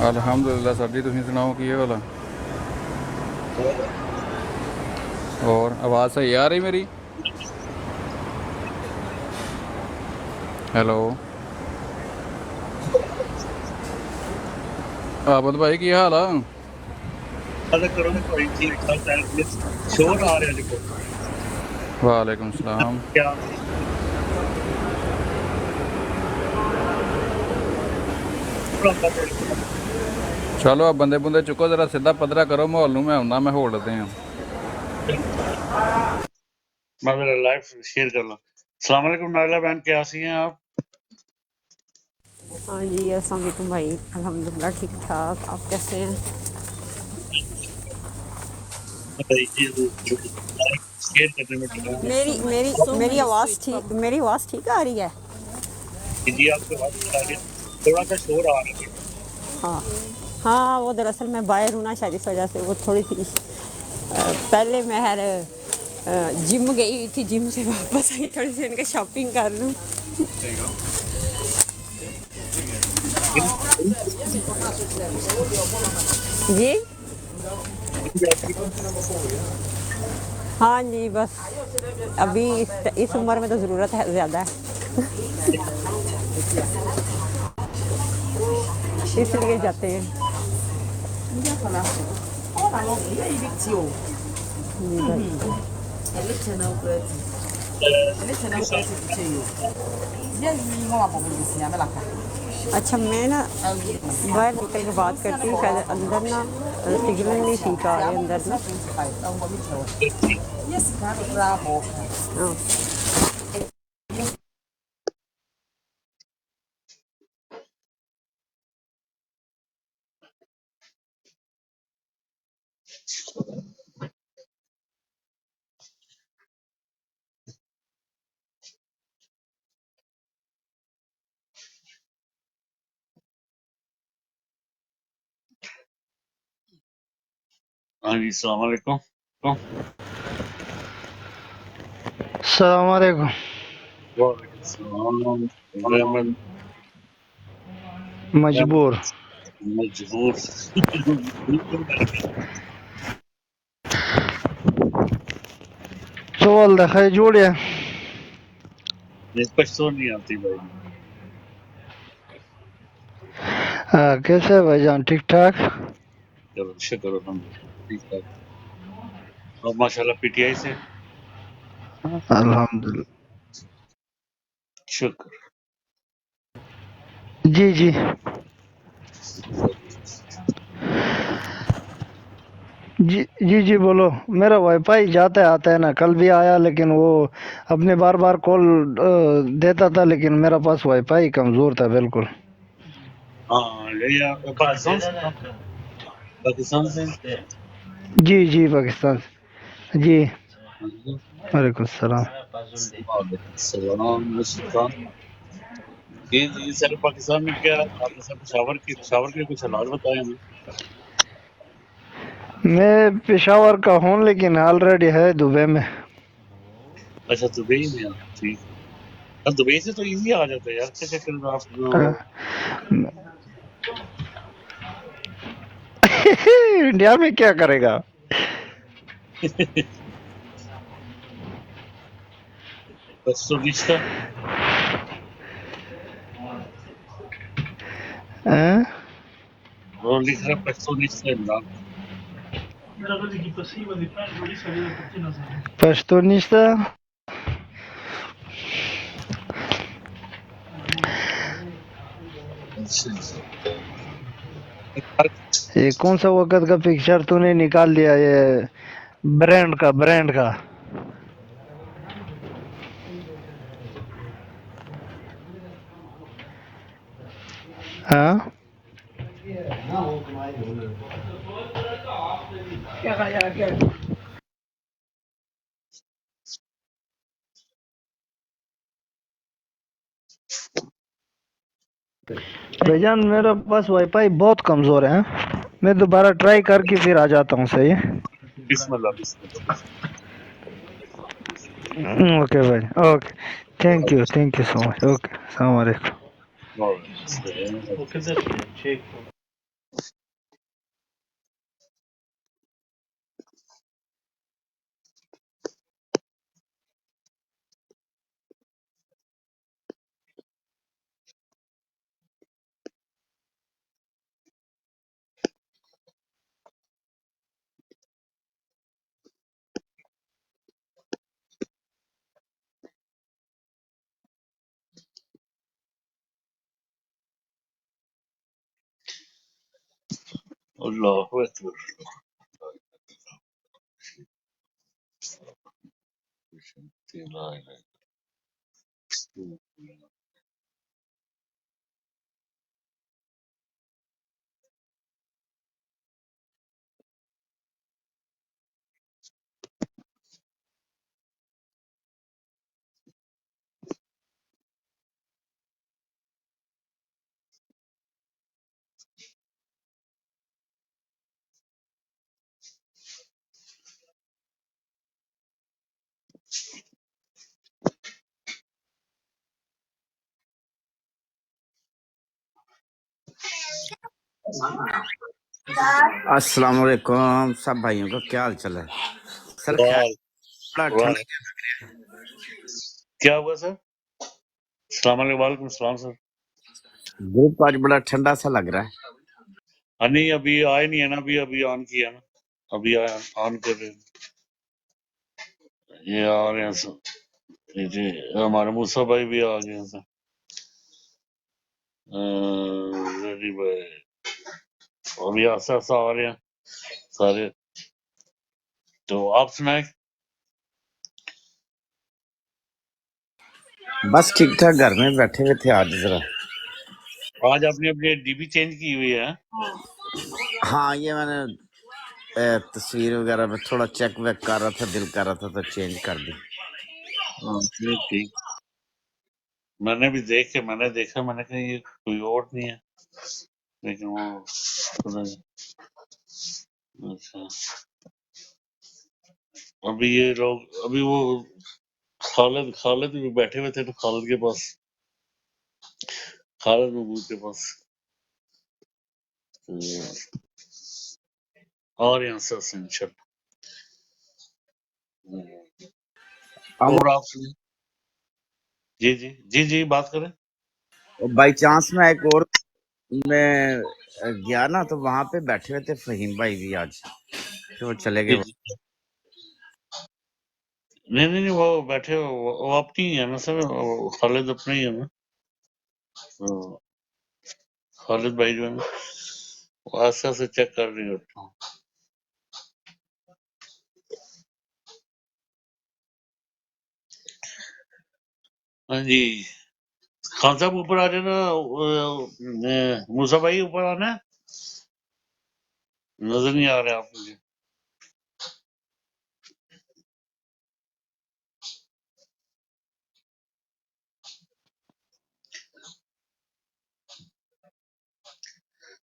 الحمدللہ سر جی تسی سناؤ کی حال ہے؟ اور آواز صحیح آ رہی میری؟ ہیلو عابد بھائی کی حال ہے؟ وعلیکم السلام۔ چلو اب بندے بندے چکو ذرا سیدھا پدرا کرو ماحول نو، میں آنا میں ہولڈ تے ہیں۔ میں میرا لائف شیئر کر لوں۔ السلام علیکم نائلہ بہن، کیسی ہیں آپ؟ ہاں جی السلام علیکم بھائی، الحمدللہ ٹھیک ٹھاک، آپ کیسے ہیں؟ شیئر کرنے میں ڈرا ہوں۔ میری میری میری آواز ٹھیک آ رہی ہے؟ جی آپ کے بات آ رہی ہے، تھوڑا سا شور آ رہا ہے۔ ہاں ہاں، وہ دراصل میں باہر ہوں نا، شاید اس وجہ سے وہ تھوڑی سی پہلے میں جم گئی ہوئی تھی، جم سے واپس آئی، تھوڑی سی ان کے شاپنگ کر لوں۔ جی ہاں جی، بس ابھی اس عمر میں تو ضرورت ہے زیادہ ہے، اس لیے جاتے ہیں۔ اچھا میں نا باہر نکل کے بات کرتی ہوں، شاید اندر نا سگنل نہیں ٹھیک آ رہے اندر نا۔ ہاں ہاں جی السلام علیکم۔ السلام علیکم۔ وعلیکم السلام۔ محمد مجبور مجبور سوال دکھائے جوڑیا پشتو نہیں آتی بھائی۔ کیسے بھائی جان؟ ٹھیک ٹھاک؟ چلو شکر الحمدللہ ٹھیک ٹھاک۔ اور ماشاء اللہ پی ٹی آئی سے الحمدللہ۔ شکر۔ جی جی جی جی جی بولو۔ میرا وائی فائی جاتا ہے آتا ہے نا، کل بھی آیا لیکن وہ اپنے بار بار کال دیتا تھا، لیکن میرا پاس وائی فائی کمزور تھا بالکل۔ ہاں یہ پاکستان سے پاکستان سے جی جی پاکستان سے۔ جی وعلیکم السلام۔ وعلیکم السلام مصطفیٰ۔ یہ سر پاکستان میں کیا آپ نے سب پشاور کے کچھ حالات بتائے ہمیں۔ میں پشاور کا ہوں لیکن آلریڈی ہے دبئی میں۔ اچھا دبئی میں آپ ٹھیک ہے۔ اب دبئی سے تو ایزی آ جاتا ہے یار، کیا چکر ہے آپ انڈیا میں کیا کرے گا؟ پستو رشتہ وہ لکھ رہا پستو رشتہ عمران۔ پشتونیستا یہ کون سا وقت کا پکچر تو نے نکال دیا؟ یہ برانڈ کا ہاں بھائی جان میرا پاس وائی فائی بہت کمزور ہے، میں دوبارہ ٹرائی کر کے پھر آ جاتا ہوں۔ صحیح ہے؟ بسم اللہ بسم اللہ بسم اوکے بھائی، okay, thank you so much, okay السلام علیکم۔ وہ کدھر ہے چیک اللہ اکبر السلام علیکم سب بھائیوں کا کیا حال چل ہے سر؟ خیر وال بڑا وال ٹھنڈا کیا ہوا سر؟ السلام علیکم. وعلیکم السلام سر. گروپ آج بڑا ٹھنڈا سا لگ رہا ہے. ہاں نہیں ابھی آئے نہیں ہے نا, ابھی آن کیا نا, ابھی آن کر رہے ہیں. یہ آ رہے ہیں سر. جی ہمارے موسیٰ بھائی بھی آ گئے ہیں سر. ریڈی بھائی ابھی آسا آسا آ رہے ہیں سارے. تو آپ سنائیں. بس ٹھیک ٹھاک گھر میں بیٹھے ہوئے تھے آج ذرا. آج آپ نے اپنی ڈی بی چینج کی ہوئی ہے؟ ہاں یہ میں نے تصویر وغیرہ میں تھوڑا چیک ویک کر رہا تھا, دل کر رہا تھا تو چینج کر دی. ہاں ٹھیک ٹھیک. میں نے بھی دیکھا, میں نے کہا یہ کوئی اور نہیں ہے, لیکن وہ اچھا ابھی یہ لوگ ابھی وہ خالد بھی بیٹھے ہوئے تھے تو خالد کے پاس, خالد محمود کے پاس اور یہاں سے انشاء اللہ. اور آپ سنیں. جی جی جی جی بات کریں. بائی چانس میں ایک اور میں گیا نا تو وہاں پہ بیٹھے ہوئے تھے فہیم بھائی بھی آج, پھر وہ چلے جی گئے. جی نہیں وہ بیٹھے وہ اپنی ہی ہے نا سر, خالد اپنے ہی ہے نا. خالد بھائی جو ہے نا وہ آسا سے چیک کر رہی ہوتا ہوں. ہاں جی خان صاحب اوپر آ جانا, موسیٰ بھائی اوپر آنا ہے, نظر نہیں آ رہے آپ مجھے.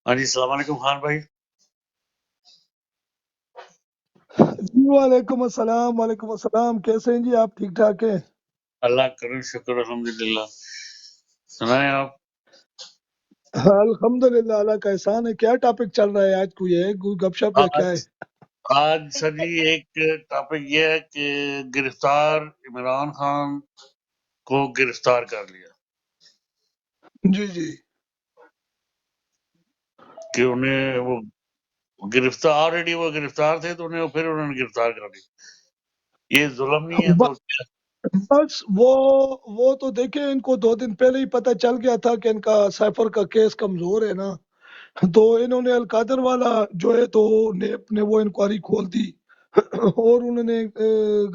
ہاں جی السلام علیکم خان بھائی. جی وعلیکم السلام. کیسے ہیں جی آپ؟ ٹھیک ٹھاک ہیں؟ اللہ کرم شکر الحمدللہ. سنائیں آپ. الحمدللہ اللہ کا احسان ہے. کیا ٹاپک چل رہا ہے آج؟ کوئی ہے کوئی گپ شپ یا کیا ہے؟ آج سر جی ایک ٹاپک یہ ہے کہ گرفتار عمران خان کو گرفتار کر لیا, جی جی کہ انہیں وہ گرفتار آلریڈی وہ گرفتار تھے تو انہوں نے گرفتار کر لیا. یہ ظلم نہیں ہے تو بس وہ تو دیکھیں, ان کو 2 دن پہلے ہی پتہ چل گیا تھا کہ ان کا سیفر کا کیس کمزور ہے نا, تو انہوں نے القادر والا جو ہے تو نیب نے وہ انکوائری کھول دی اور انہوں نے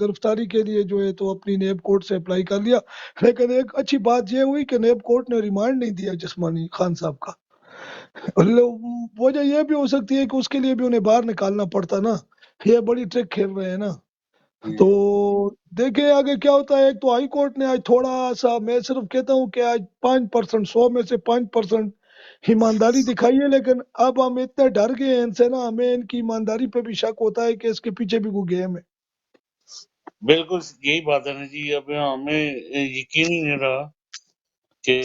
گرفتاری کے لیے جو ہے تو اپنی نیب کورٹ سے اپلائی کر لیا. لیکن ایک اچھی بات یہ ہوئی کہ نیب کورٹ نے ریمانڈ نہیں دیا جسمانی خان صاحب کا. وجہ یہ بھی ہو سکتی ہے کہ اس کے لیے بھی انہیں باہر نکالنا پڑتا نا, یہ بڑی ٹرک کھیل رہے ہیں نا. تو دیکھیں آگے کیا ہوتا ہے. ایک تو ہائی کورٹ نے آج تھوڑا سا, میں صرف کہتا ہوں کہ آج 5%, 100 میں سے 5% ایمانداری دکھائی ہے, لیکن اب ہم اتنے ڈر گئے ہیں ان سے نا, ہمیں ان کی ایمانداری پہ بھی شک ہوتا ہے کہ اس کے پیچھے بھی کوئی گیم ہے. بالکل یہی بات ہے نا جی. اب ہمیں یقین ہی نہیں رہا کہ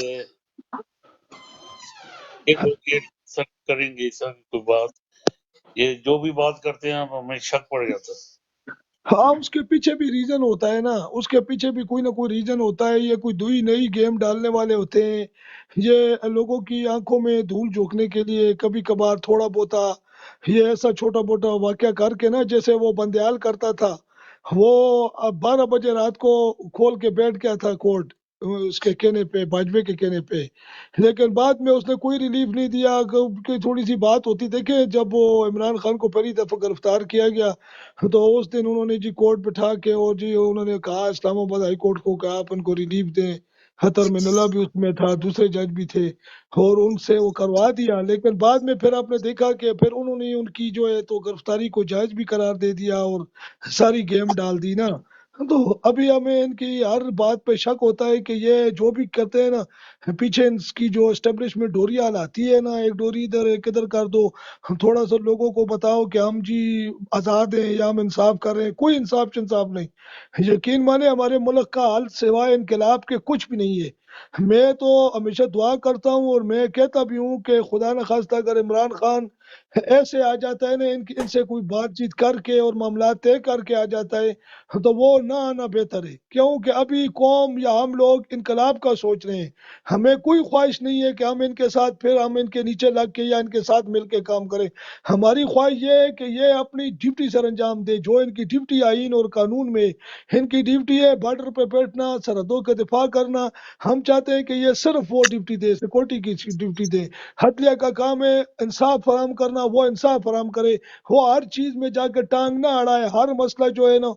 یہ لوگ یہ سر کریں گے سر کوئی بات، یہ جو بھی بات کرتے ہیں ہمیں شک پڑ جاتا ہے۔ ہاں اس کے پیچھے بھی ریزن ہوتا ہے نا، اس کے پیچھے بھی کوئی نہ کوئی ریزن ہوتا ہے، یہ کوئی دوئی نئی گیم ڈالنے والے ہوتے ہیں، یہ لوگوں کی آنکھوں میں دھول جھونکنے کے لیے کبھی کبھار تھوڑا بہتا یہ ایسا چھوٹا موٹا واقعہ کر کے نا، جیسے وہ بندیال کرتا تھا، وہ 12 بجے رات کو کھول کے بیٹھ گیا تھا کورٹ اس کے کہنے پہ، باجوے کے کہنے پہ، لیکن بعد میں اس نے کوئی ریلیف نہیں دیا کہ تھوڑی سی بات ہوتی، دیکھیں جب وہ عمران خان کو پہلی دفعہ گرفتار کیا گیا تو اس دن انہوں نے جی کورٹ بٹھا کے اور جی انہوں نے کہا اسلام آباد ہائی کورٹ کو کہ آپ ان کو ریلیف دیں، حتر میں نلا بھی اس میں تھا، دوسرے جج بھی تھے، اور ان سے وہ کروا دیا، لیکن بعد میں پھر آپ نے دیکھا کہ پھر انہوں نے ان کی جو ہے تو گرفتاری کو جائز بھی قرار دے دیا اور ساری گیم ڈال دی نا، تو ابھی ہمیں ان کی ہر بات پہ شک ہوتا ہے کہ یہ جو بھی کرتے ہیں نا، پیچھے ان کی جو اسٹیبلشمنٹ ڈوری آتی ہے نا، ایک ڈوری ادھر ایک ادھر کر دو، تھوڑا سا لوگوں کو بتاؤ کہ ہم جی آزاد ہیں یا ہم انصاف کر رہے ہیں، کوئی انصاف انصاف نہیں، یقین مانے ہمارے ملک کا حال سوائے انقلاب کے کچھ بھی نہیں ہے۔ میں تو ہمیشہ دعا کرتا ہوں اور میں کہتا بھی ہوں کہ خدا نخواستہ اگر عمران خان ایسے آ جاتا ہے نا، ان سے کوئی بات چیت کر کے اور معاملات طے کر کے آ جاتا ہے تو وہ نہ آنا بہتر ہے، کیونکہ ابھی قوم یا ہم لوگ انقلاب کا سوچ رہے ہیں، ہمیں کوئی خواہش نہیں ہے کہ ہم ان کے ساتھ پھر ہم ان کے نیچے لگ کے یا ان کے ساتھ مل کے کام کریں، ہماری خواہش یہ ہے کہ یہ اپنی ڈیوٹی سر انجام دے، جو ان کی ڈیوٹی آئین اور قانون میں ان کی ڈیوٹی ہے، بارڈر پہ بیٹھنا، سرحدوں کا دفاع کرنا، ہم چاہتے ہیں کہ یہ صرف وہ ڈیوٹی دے، سیکورٹی کی ڈیوٹی دے، عدلیہ کا کام ہے انصاف فراہم کرنا، وہ انصاف فراہم کرے، وہ ہر چیز میں جا کے ٹانگ نہ اڑائے، ہر مسئلہ جو ہے نا،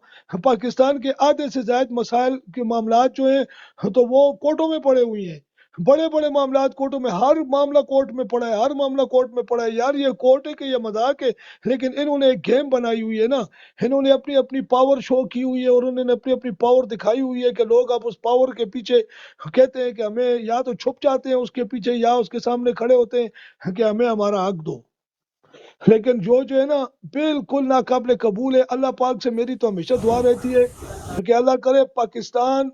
پاکستان کے آدھے سے زائد مسائل کے معاملات جو ہیں تو وہ کورٹوں میں پڑے ہوئے ہیں، بڑے بڑے معاملات کورٹوں میں، ہر معاملہ کورٹ میں پڑا ہے، ہر معاملہ کورٹ میں پڑا ہے، یار یہ کورٹ ہے کہ یہ مذاق ہے، لیکن انہوں نے ایک گیم بنائی ہوئی ہے نا، انہوں نے اپنی اپنی پاور شو کی ہوئی ہے اور انہوں نے اپنی اپنی پاور دکھائی ہوئی ہے کہ لوگ اب اس پاور کے پیچھے کہتے ہیں کہ ہمیں یا تو چھپ جاتے ہیں اس کے پیچھے یا اس کے سامنے کھڑے ہوتے ہیں کہ ہمیں ہمارا حق دو، لیکن جو ہے نا بالکل ناقابل قبول ہے۔ اللہ پاک سے میری تو ہمیشہ دعا رہتی ہے کہ اللہ کرے پاکستان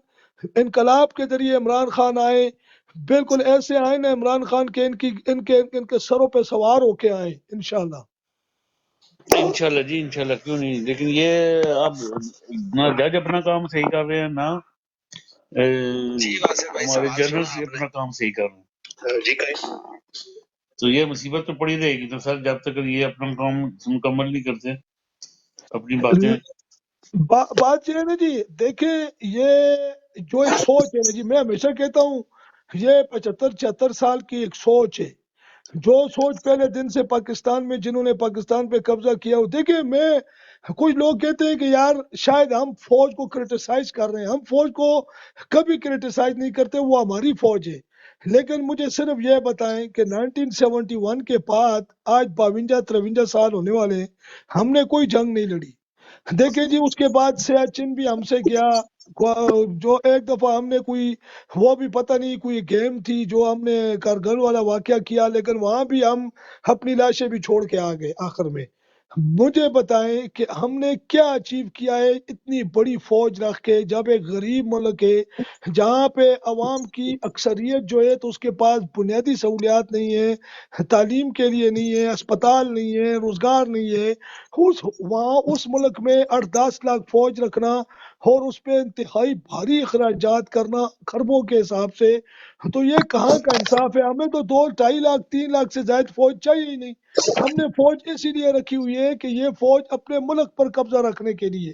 انقلاب کے ذریعے عمران خان آئے، بالکل ایسے آئے نا عمران خان کے ان کے سروں پہ سوار ہو کے آئے انشاءاللہ۔ انشاءاللہ جی انشاءاللہ، کیوں نہیں، لیکن یہ اب نہ جج اپنا کام صحیح کر رہے ہیں، نہ ہمارے جنرل بھی اپنا کام صحیح کر رہے ہیں، تو یہ مصیبت تو پڑی رہے گی، تو سر جب تک یہ اپنا کام مکمل نہیں کرتے اپنی باتیں۔ بات یہ ہے نا جی، دیکھیں یہ جو ایک سوچ ہے نا جی، میں ہمیشہ کہتا ہوں یہ 75-76 سال کی ایک سوچ ہے، جو سوچ پہلے دن سے پاکستان میں جنہوں نے پاکستان پہ قبضہ کیا ہو، دیکھیں میں کچھ لوگ کہتے ہیں کہ یار شاید ہم فوج کو کرٹیسائز کر رہے ہیں، ہم فوج کو کبھی کرٹیسائز نہیں کرتے، وہ ہماری فوج ہے، لیکن مجھے صرف یہ بتائیں کہ 1971 کے بعد آج 52-53 سال ہونے والے ہیں، ہم نے کوئی جنگ نہیں لڑی، دیکھیں جی اس کے بعد سیاچن بھی ہم سے گیا، جو ایک دفعہ ہم نے کوئی وہ بھی پتہ نہیں کوئی گیم تھی جو ہم نے کارگل والا واقعہ کیا، لیکن وہاں بھی ہم اپنی لاشیں بھی چھوڑ کے آ گئے آخر میں۔ مجھے بتائیں کہ ہم نے کیا اچیو کیا ہے اتنی بڑی فوج رکھ کے، جب ایک غریب ملک ہے جہاں پہ عوام کی اکثریت جو ہے تو اس کے پاس بنیادی سہولیات نہیں ہے، تعلیم کے لیے نہیں ہے، اسپتال نہیں ہے، روزگار نہیں ہے، وہاں اس ملک میں 8-10 لاکھ فوج رکھنا اور اس پہ انتہائی بھاری اخراجات کرنا خربوں کے حساب سے، تو یہ کہاں کا انصاف ہے؟ ہمیں تو 2-2.5 لاکھ 3 لاکھ سے زائد فوج چاہیے ہی نہیں، ہم نے فوج اسی لیے رکھی ہوئی ہے کہ یہ فوج اپنے ملک پر قبضہ رکھنے کے لیے،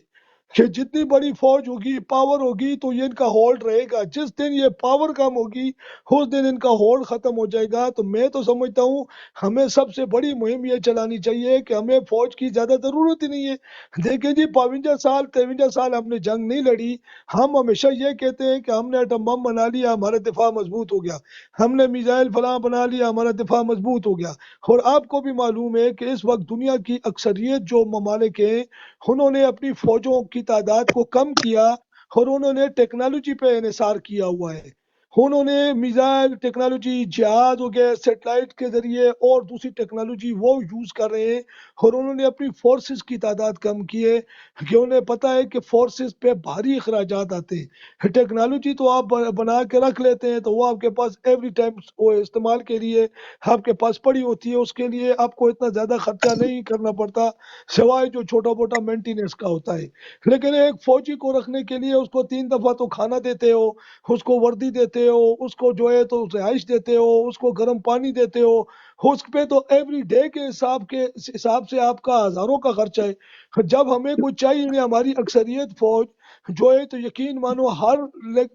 کہ جتنی بڑی فوج ہوگی پاور ہوگی تو یہ ان کا ہولڈ رہے گا، جس دن یہ پاور کم ہوگی اس دن ان کا ہولڈ ختم ہو جائے گا۔ تو میں تو سمجھتا ہوں ہمیں سب سے بڑی مہم یہ چلانی چاہیے کہ ہمیں فوج کی زیادہ ضرورت ہی نہیں ہے، دیکھیں جی 52-53 سال ہم نے جنگ نہیں لڑی، ہم ہمیشہ یہ کہتے ہیں کہ ہم نے ایٹم بم بنا لیا ہمارا دفاع مضبوط ہو گیا، ہم نے میزائل فلاں بنا لیا ہمارا دفاع مضبوط ہو گیا، اور آپ کو بھی معلوم ہے کہ اس وقت دنیا کی اکثریت جو ممالک ہیں انہوں نے اپنی فوجوں کی تعداد کو کم کیا اور انہوں نے ٹیکنالوجی پہ انحصار کیا ہوا ہے، انہوں نے میزائل ٹیکنالوجی، جہاز ہو گئے، سیٹلائٹ کے ذریعے اور دوسری ٹیکنالوجی وہ یوز کر رہے ہیں، اور انہوں نے اپنی فورسز کی تعداد کم کی ہے کہ انہیں پتہ ہے کہ فورسز پہ بھاری اخراجات آتے ہیں۔ ٹیکنالوجی تو آپ بنا کے رکھ لیتے ہیں تو وہ آپ کے پاس ایوری ٹائم وہ استعمال کے لیے آپ کے پاس پڑی ہوتی ہے، اس کے لیے آپ کو اتنا زیادہ خرچہ نہیں کرنا پڑتا سوائے جو چھوٹا موٹا مینٹیننس کا ہوتا ہے۔ لیکن ایک فوجی کو رکھنے کے لیے اس کو 3 دفعہ تو کھانا دیتے ہو، اس کو وردی دیتے ہو، اس کو جو ہے تو رہائش دیتے ہو، اس کو گرم پانی دیتے ہو، اس پہ تو ایوری ڈے کے حساب سے آپ کا ہزاروں کا خرچہ ہے۔ جب ہمیں کوئی چاہیے نہیں، ہماری اکثریت فوج جو ہے تو یقین مانو ہر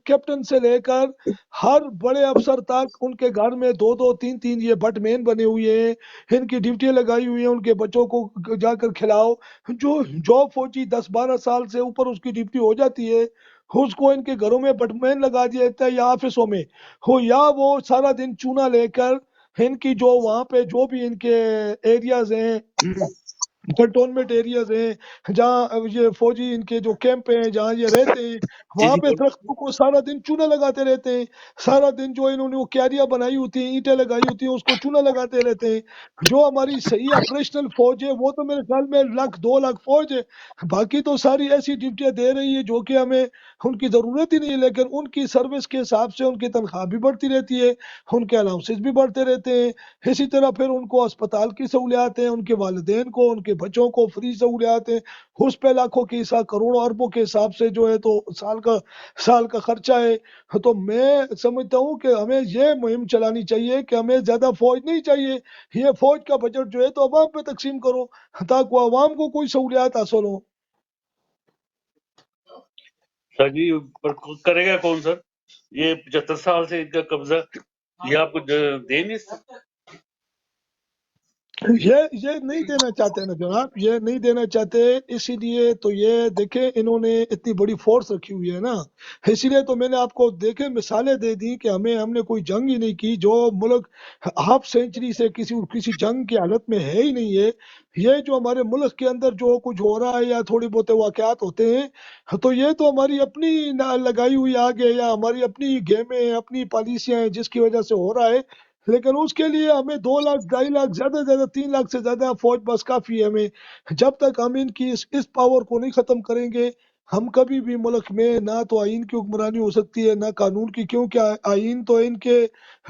کیپٹن سے لے کر ہر بڑے افسر تک ان کے گھر میں 2 2 3 3 یہ بٹ مین بنے ہوئے ہیں، ان کی ڈیوٹیاں لگائی ہوئی ہیں، ان کے بچوں کو جا کر کھلاؤ۔ جو فوجی 10 12 سال سے اوپر اس کی ڈیوٹی ہو جاتی ہے، اس کو ان کے گھروں میں بٹ مین لگا دیا جاتا ہے یا آفسوں میں ہو، یا وہ سارا دن چونا لے کر ان کی جو وہاں پہ جو بھی ان کے ایریاز ہیں، کنٹونمنٹ ایریاز ہیں جہاں یہ فوجی ان کے جو کیمپ ہیں جہاں یہ رہتے ہیں، جی وہاں جی پہ درختوں کو سارا دن چونا لگاتے رہتے ہیں۔ سارا دن جو انہوں نے وہ کیاریاں بنائی ہوتی ہیں، اینٹیں لگائی ہوتی ہیں، اس کو چونا لگاتے رہتے ہیں۔ جو ہماری صحیح آپریشنل فوج ہے وہ تو میرے خیال میں 1 لاکھ 2 لاکھ فوج ہے، باقی تو ساری ایسی ڈیوٹیاں دے رہی ہے جو کہ ہمیں ان کی ضرورت ہی نہیں ہے، لیکن ان کی سروس کے حساب سے ان کی تنخواہ بھی بڑھتی رہتی ہے، ان کے الاؤنسز بھی بڑھتے رہتے ہیں۔ اسی طرح پھر ان کو اسپتال کی سہولیات ہیں، ان کے والدین کو، ان کے بچوں کو فری سہولیات ہیں، اس پہ لاکھوں کے حساب، کروڑوں اربوں کے حساب سے جو ہے تو سال کا خرچہ ہے۔ تو میں سمجھتا ہوں کہ ہمیں یہ مہم چلانی چاہیے کہ ہمیں زیادہ فوج نہیں چاہیے، یہ فوج کا بجٹ جو ہے تو عوام پہ تقسیم کرو تاکہ عوام کو کوئی سہولیات حاصل ہوں۔ سر جی پر کرے گا کون سر؟ یہ 75 سال سے ان کا قبضہ، یہ آپ کو دے نہیں سکتے؟ یہ نہیں دینا چاہتے نا جناب، یہ نہیں دینا چاہتے، اسی لیے تو یہ دیکھیں انہوں نے اتنی بڑی فورس رکھی ہوئی ہے نا، اسی لیے تو میں نے آپ کو دیکھے مثالیں دے دی کہ ہم نے کوئی جنگ ہی نہیں کی، جو ملک ہاف سینچری سے کسی جنگ کی حالت میں ہے ہی نہیں ہے۔ یہ جو ہمارے ملک کے اندر جو کچھ ہو رہا ہے یا تھوڑی بہت واقعات ہوتے ہیں تو یہ تو ہماری اپنی لگائی ہوئی آگ ہے یا ہماری اپنی گیمیں، اپنی پالیسیاں ہیں جس کی وجہ سے ہو رہا ہے، لیکن اس کے لیے ہمیں 2 لاکھ 2.5 لاکھ زیادہ سے زیادہ 3 لاکھ سے زیادہ فوج بس کافی ہے ہمیں۔ جب تک ہم ان کی اس پاور کو نہیں ختم کریں گے، ہم کبھی بھی ملک میں نہ تو آئین کی حکمرانی ہو سکتی ہے نہ قانون کی، کیونکہ آئین تو ان کے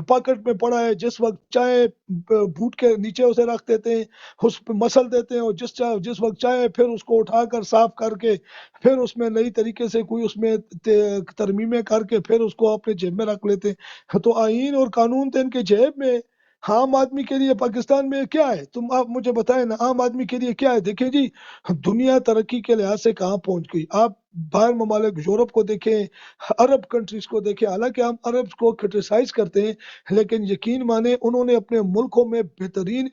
پاکٹ میں پڑا ہے، جس وقت چاہے بوٹ کے نیچے اسے رکھ دیتے ہیں، اس پہ مسل دیتے ہیں، اور جس وقت چاہے پھر اس کو اٹھا کر صاف کر کے پھر اس میں نئی طریقے سے کوئی اس میں ترمیمیں کر کے پھر اس کو اپنے جیب میں رکھ لیتے ہیں۔ تو آئین اور قانون تو ان کے جیب میں ہے۔ عام آدمی کے لیے پاکستان میں کیا ہے، تم آپ مجھے بتائیں نا، عام آدمی کے لیے کیا ہے؟ دیکھیں جی، دنیا ترقی کے لحاظ سے کہاں پہنچ گئی، آپ باہر ممالک یورپ کو دیکھیں، عرب کنٹریز کو دیکھیں، حالانکہ ہم عرب کو کرٹیسائز کرتے ہیں لیکن یقین مانیں انہوں نے اپنے ملکوں میں بہترین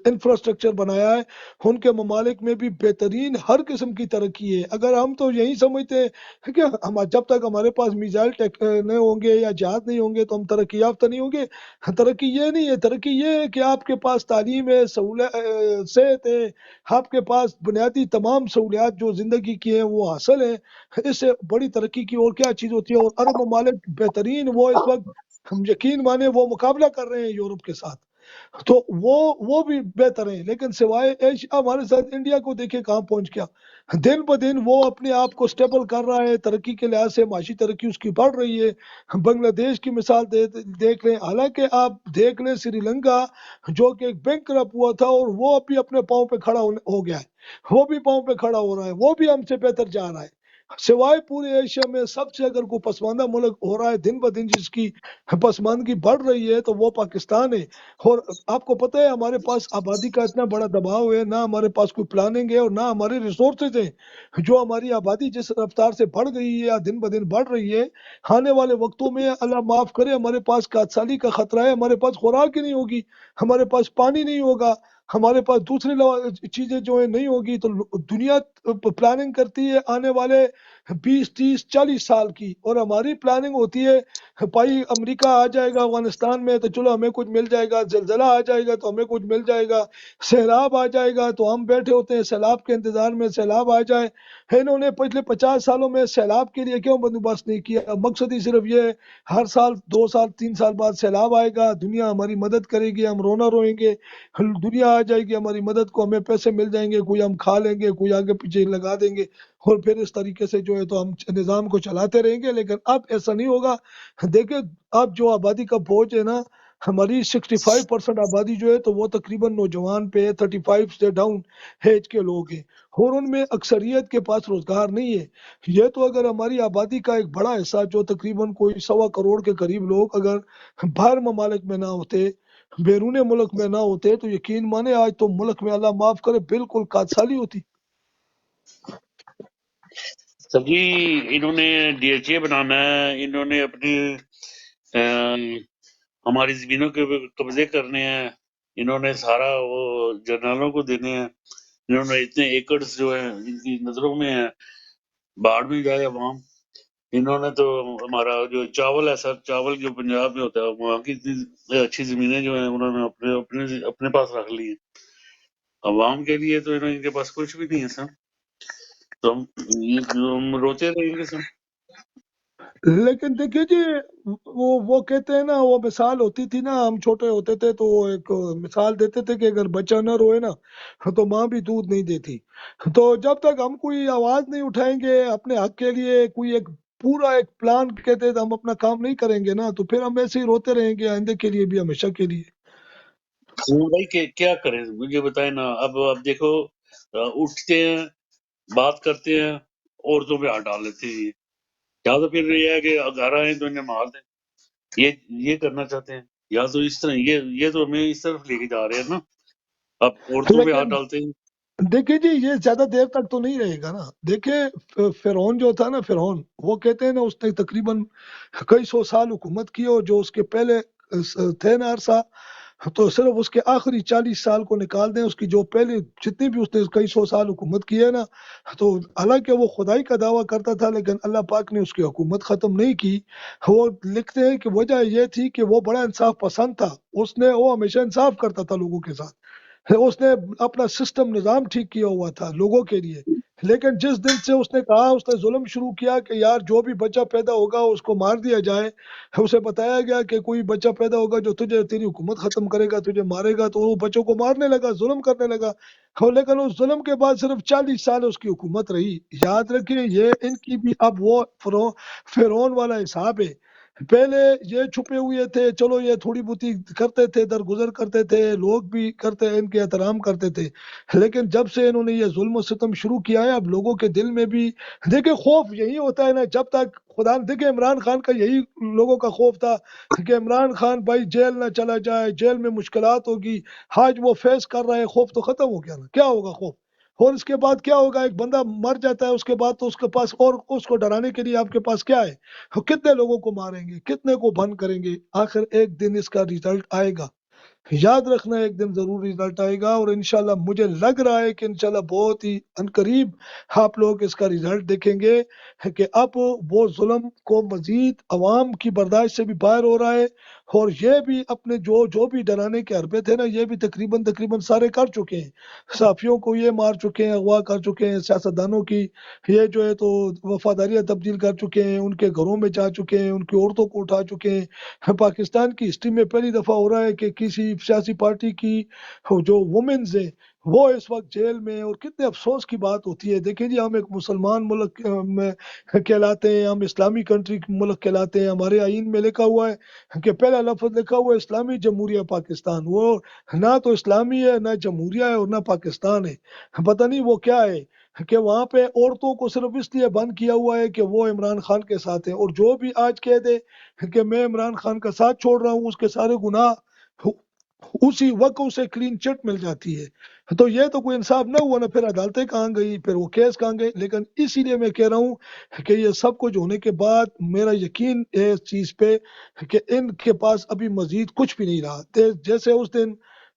انفراسٹرکچر بنایا ہے، ان کے ممالک میں بھی بہترین ہر قسم کی ترقی ہے۔ اگر ہم تو یہی سمجھتے ہیں کہ جب تک ہمارے پاس میزائل نہیں ہوں گے یا جہاز نہیں ہوں گے تو ہم ترقی یافتہ نہیں ہوں گے، ترقی یہ نہیں ہے، ترقی یہ ہے کہ آپ کے پاس تعلیم ہے، صحت ہے، آپ کے پاس بنیادی تمام سہولیات جو زندگی کی ہیں وہ حاصل ہیں، اس سے بڑی ترقی کی اور کیا چیز ہوتی ہے؟ اور عرب ممالک بہترین، وہ اس وقت ہم یقین مانے وہ مقابلہ کر رہے ہیں یورپ کے ساتھ، تو وہ بھی بہتر ہیں، لیکن سوائے ایشیا ہمارے ساتھ انڈیا کو دیکھیں کہاں پہنچ گیا، دن بہ دن وہ اپنے آپ کو سٹیبل کر رہا ہے، ترقی کے لحاظ سے معاشی ترقی اس کی بڑھ رہی ہے۔ بنگلہ دیش کی مثال دیکھ لیں، حالانکہ آپ دیکھ لیں سری لنکا جو کہ ایک بینک کرپٹ ہوا تھا اور وہ ابھی اپنے پاؤں پہ کھڑا ہو گیا ہے، وہ بھی پاؤں پہ کھڑا ہو رہا ہے، وہ بھی ہم سے بہتر جا رہا ہے۔ سوائے پورے ایشیا میں سب سے اگر کوئی پسماندہ ملک ہو رہا ہے دن بہ دن جس کی پسماندگی بڑھ رہی ہے تو وہ پاکستان ہے۔ اور آپ کو پتہ ہے ہمارے پاس آبادی کا اتنا بڑا دباؤ ہے، نہ ہمارے پاس کوئی پلاننگ ہے اور نہ ہمارے ریسورسز ہیں، جو ہماری آبادی جس رفتار سے بڑھ گئی ہے یا دن بہ دن بڑھ رہی ہے، آنے والے وقتوں میں اللہ معاف کرے ہمارے پاس قحط سالی کا خطرہ ہے، ہمارے پاس خوراک ہی نہیں ہوگی، ہمارے پاس پانی نہیں ہوگا، ہمارے پاس دوسری چیزیں جو ہیں نہیں ہوگی تو دنیا پلاننگ کرتی ہے آنے والے 20 30 40 سال کی، اور ہماری پلاننگ ہوتی ہے بھائی امریکہ آ جائے گا افغانستان میں تو چلو ہمیں کچھ مل جائے گا، زلزلہ آ جائے گا تو ہمیں کچھ مل جائے گا، سیلاب آ جائے گا تو ہم بیٹھے ہوتے ہیں سیلاب کے انتظار میں، سیلاب آ جائے۔ انہوں نے پچھلے 50 سالوں میں سیلاب کے لیے کیوں بندوبست نہیں کیا؟ مقصد ہی صرف یہ ہے ہر سال 2 سال 3 سال بعد سیلاب آئے گا، دنیا ہماری مدد کرے گی، ہم رونا روئیں گے، دنیا آ جائے گی ہماری مدد کو، ہمیں پیسے مل جائیں گے، کوئی ہم کھا لیں گے، کوئی آگے پیچھے لگا دیں گے، اور پھر اس طریقے سے جو ہے تو ہم نظام کو چلاتے رہیں گے۔ لیکن اب ایسا نہیں ہوگا۔ دیکھیں اب جو آبادی کا بوجھ ہے نا، ہماری 65% آبادی جو ہے تو وہ تقریباً نوجوان پہ 35 سے ڈاؤن ایج کے لوگ ہیں، اور ان میں اکثریت کے پاس روزگار نہیں ہے۔ یہ تو اگر ہماری آبادی کا ایک بڑا حصہ جو تقریباً کوئی 1.25 کروڑ کے قریب لوگ اگر باہر ممالک میں نہ ہوتے، بیرون ملک میں نہ ہوتے، تو یقین مانے آج تو ملک میں اللہ معاف کرے بالکل کاد سالی ہوتی۔ سب جی انہوں نے DHA بنانا ہے، انہوں نے اپنی ہماری زمینوں کے قبضے کرنے ہیں، انہوں نے سارا وہ جنرلوں کو دینے ہیں، انہوں نے اتنے ایکڑز جو ہیں ان کی نظروں میں ہیں، باڑ میں جائے عوام۔ انہوں نے تو ہمارا جو چاول ہے سر، چاول جو پنجاب میں ہوتا ہے وہاں کی اتنی اچھی زمینیں جو ہیں انہوں نے اپنے پاس رکھ لی ہیں۔ عوام کے لیے تو ان کے پاس کچھ بھی نہیں ہے سر، تو ہم روتے رہیں گے سر۔ لیکن دیکھیے جی، وہ کہتے ہیں نا، وہ مثال ہوتی تھی نا، ہم چھوٹے ہوتے تھے تو ایک مثال دیتے تھے کہ اگر بچہ نہ روئے نا تو ماں بھی دودھ نہیں دیتی۔ تو جب تک ہم کوئی آواز نہیں اٹھائیں گے اپنے حق کے لیے، کوئی ایک پورا ایک پلان کے تحت ہم اپنا کام نہیں کریں گے نا، تو پھر ہم ایسے ہی روتے رہیں گے آئندے کے لیے بھی، ہمیشہ کے لیے۔ بھائی کیا کریں مجھے بتائیں نا۔ اب دیکھو اٹھتے ہیں، بات کرتے ہیں، عورتوں پہ ہاتھ ڈال لیتے ہیں، یا تو پھر یہ ہے کہ گھر آئیں تو انہیں مار دیں، یہ کرنا چاہتے ہیں، یا تو اس طرح یہ تو ہمیں اس طرف لے کے جا رہے ہیں نا، اب عورتوں پہ ہاتھ لیکن ڈالتے ہیں۔ دیکھیے جی، یہ زیادہ دیر تک تو نہیں رہے گا نا۔ دیکھیں فرعون جو تھا نا، فرعون وہ کہتے ہیں نا اس نے تقریباً کئی 100 سال حکومت کی، اور جو اس کے پہلے تھے نا عرصہ، تو صرف اس کے آخری 40 سال کو نکال دیں، اس کی جو پہلے جتنی بھی اس نے کئی 100 سال حکومت کی ہے نا، تو حالانکہ وہ خدائی کا دعویٰ کرتا تھا لیکن اللہ پاک نے اس کی حکومت ختم نہیں کی۔ وہ لکھتے ہیں کہ وجہ یہ تھی کہ وہ بڑا انصاف پسند تھا، وہ ہمیشہ انصاف کرتا تھا لوگوں کے ساتھ، اس نے اپنا سسٹم نظام ٹھیک کیا ہوا تھا لوگوں کے لیے۔ لیکن جس دن سے اس نے کہا، اس نے ظلم شروع کیا کہ یار جو بھی بچہ پیدا ہوگا اس کو مار دیا جائے، اسے بتایا گیا کہ کوئی بچہ پیدا ہوگا جو تیری حکومت ختم کرے گا، تجھے مارے گا، تو وہ بچوں کو مارنے لگا، ظلم کرنے لگا۔ لیکن اس ظلم کے بعد صرف 40 سال اس کی حکومت رہی۔ یاد رکھیں یہ ان کی بھی اب وہ فرعون والا حساب ہے۔ پہلے یہ چھپے ہوئے تھے، چلو یہ تھوڑی بہتی کرتے تھے، درگزر کرتے تھے، لوگ بھی کرتے ان کے احترام کرتے تھے، لیکن جب سے انہوں نے یہ ظلم و ستم شروع کیا ہے، اب لوگوں کے دل میں بھی دیکھیں خوف یہی ہوتا ہے نا، جب تک خدا دیکھیں عمران خان کا یہی لوگوں کا خوف تھا کہ عمران خان بھائی جیل نہ چلا جائے، جیل میں مشکلات ہوگی، آج وہ فیس کر رہا ہے، خوف تو ختم ہو گیا نا، کیا ہوگا خوف؟ اور اس کے بعد کیا ہوگا؟ ایک بندہ مر جاتا ہے اس کے بعد تو اس کے پاس، اور اس کو ڈرانے کے لیے آپ کے پاس کیا ہے؟ کتنے لوگوں کو ماریں گے، کتنے کو بند کریں گے؟ آخر ایک دن اس کا ریزلٹ آئے گا، یاد رکھنا ایک دن ضرور رزلٹ آئے گا، اور انشاءاللہ مجھے لگ رہا ہے کہ انشاءاللہ بہت ہی عنقریب آپ لوگ اس کا رزلٹ دیکھیں گے کہ اب وہ ظلم کو مزید عوام کی برداشت سے بھی باہر ہو رہا ہے، اور یہ بھی اپنے جو بھی ڈرانے کے حربے تھے نا، یہ بھی تقریباً سارے کر چکے ہیں۔ صحافیوں کو یہ مار چکے ہیں، اغوا کر چکے ہیں، سیاستدانوں کی یہ جو ہے تو وفاداریاں تبدیل کر چکے ہیں، ان کے گھروں میں جا چکے ہیں، ان کی عورتوں کو اٹھا چکے ہیں۔ پاکستان کی ہسٹری میں پہلی دفعہ ہو رہا ہے کہ کسی سیاسی پارٹی کی جو وومنز ہیں وہ اس وقت جیل میں، اور کتنے افسوس کی بات ہوتی ہے۔ دیکھیں جی، ہم ایک مسلمان ملک میں کہلاتے ہیں، ہم اسلامی کنٹری ملک کہلاتے ہیں، ہمارے آئین میں لکھا ہوا ہے کہ پہلا لفظ لکھا ہوا ہے اسلامی جمہوریہ پاکستان، وہ نہ تو اسلامی ہے، نہ جمہوریہ ہے، اور نہ پاکستان ہے، پتہ نہیں وہ کیا ہے، کہ وہاں پہ عورتوں کو صرف اس لیے بند کیا ہوا ہے کہ وہ عمران خان کے ساتھ ہیں، اور جو بھی آج کہہ دے کہ میں عمران خان کا ساتھ چھوڑ رہا ہوں، اس کے سارے گناہ اسی وقت اسے کلین چٹ مل جاتی ہے۔ تو یہ تو کوئی انصاف نہ ہوا نا، پھر عدالتیں کہاں گئی، پھر وہ کیس کہاں گئے۔ لیکن اسی لیے میں کہہ رہا ہوں کہ یہ سب کچھ ہونے کے بعد میرا یقین ہے اس چیز پہ کہ ان کے پاس ابھی مزید کچھ بھی نہیں رہا۔ جیسے اس دن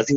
ਅਸੀਂ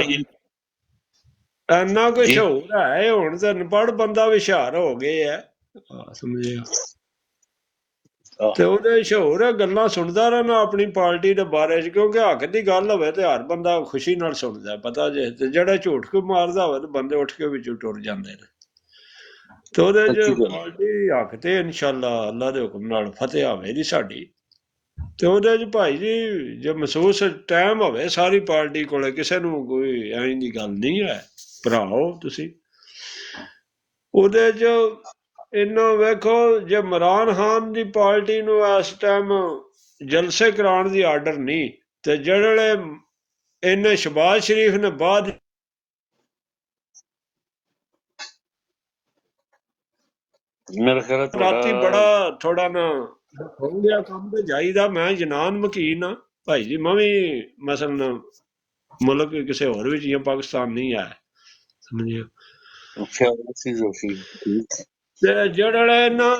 ਇਨ- ਇੰਨਾ ਕੁਛ ਜੀ ਹੋ ਰਿਹਾ ਹੈ ਹੁਣ ਤੇ ਅਨਪੜ੍ਹ ਬੰਦਾ ਵੀ ਹੁਸ਼ਿਆਰ ਹੋ ਗਏ ਆ, ਸਮਝਿਆ। ਆਹ, ਤੇ ਉਹਦੇ ਸ਼ਹੂਰ ਹੈ, ਗੱਲਾਂ ਸੁਣਦਾ ਰਹਿਣਾ ਆਪਣੀ ਪਾਰਟੀ ਦੇ ਬਾਰੇ ਚ, ਕਿਉਂਕਿ ਹੱਕ ਦੀ ਗੱਲ ਹੋਵੇ ਤੇ ਹਰ ਬੰਦਾ ਖੁਸ਼ੀ ਨਾਲ ਸੁਣਦਾ, ਪਤਾ ਜੇ। ਤੇ ਜਿਹੜਾ ਝੂਠ ਕੋ ਮਾਰਦਾ ਹੋਵੇ ਤੇ ਬੰਦੇ ਉੱਠ ਕੇ ਵਿੱਚੋਂ ਟੁਰ ਜਾਂਦੇ ਨੇ। ਤੇ ਉਹਦੇ ਚ ਸੱਚੀ ਗੱਲ ਹੈ। ਪਾਰਟੀ ਹੱਕ ਤੇ ਇਨਸ਼ਾਅੱਲਾ ਅੱਲਾ ਦੇ ਹੁਕਮ ਨਾਲ ਫਤਿਹ ਹੋਵੇਗੀ ਸਾਡੀ। ਤੇ ਉਹਦੇ ਚ ਭਾਈ ਜੀ ਜੇ ਮਹਿਸੂਸ ਟਾਈਮ ਹੋਵੇ ਸਾਰੀ ਪਾਰਟੀ ਕੋਲੇ, ਕਿਸੇ ਨੂੰ ਕੋਈ ਐਂ ਦੀ ਗੱਲ ਨਹੀਂ ਹੈ ਭਰਾਓ ਤੁਸੀਂ। ਉਹਦੇ ਚ ਇਹਨਾਂ ਵੇਖੋ, ਜੇ ਇਮਰਾਨ ਖਾਨ ਦੀ ਪਾਰਟੀ ਨੂੰ ਇਸ ਟਾਈਮ ਜਲਸੇ ਕਰਾਉਣ ਦੀ ਆਰਡਰ ਨਹੀਂ, ਤੇ ਜਿਹੜੇ ਇਹਨੇ ਸ਼ਬਾਜ਼ ਸ਼ਰੀਫ ਨੇ ਬਾਅਦ ਮੇਰਾ ਖਿਆਲ ਹੈ ਰਾਤੀ ਤੁਹਾਡਾ ਬੜਾ ਥੋੜਾ ਨਾ ਹੋ ਗਿਆ ਕੰਮ ਤੇ ਜਾਈਦਾ। ਮੈਂ ਜਨਾਨ ਮਕੀਨ ਆ ਭਾਈ ਜੀ, ਮੈਂ ਵੀ ਮਸਲਨ ਮੁਲਕ ਕਿਸੇ ਹੋਰ ਵਿੱਚ ਜਾਂ ਪਾਕਿਸਤਾਨ ਨਹੀਂ ਆਇਆ, ਸਮਝਿਓ। ਖਿਆਲ ਸੀ ਜ਼ੋਸ਼ੀ ਠੀਕ। ਤੇ ਜਿਹੜੇ ਨਾ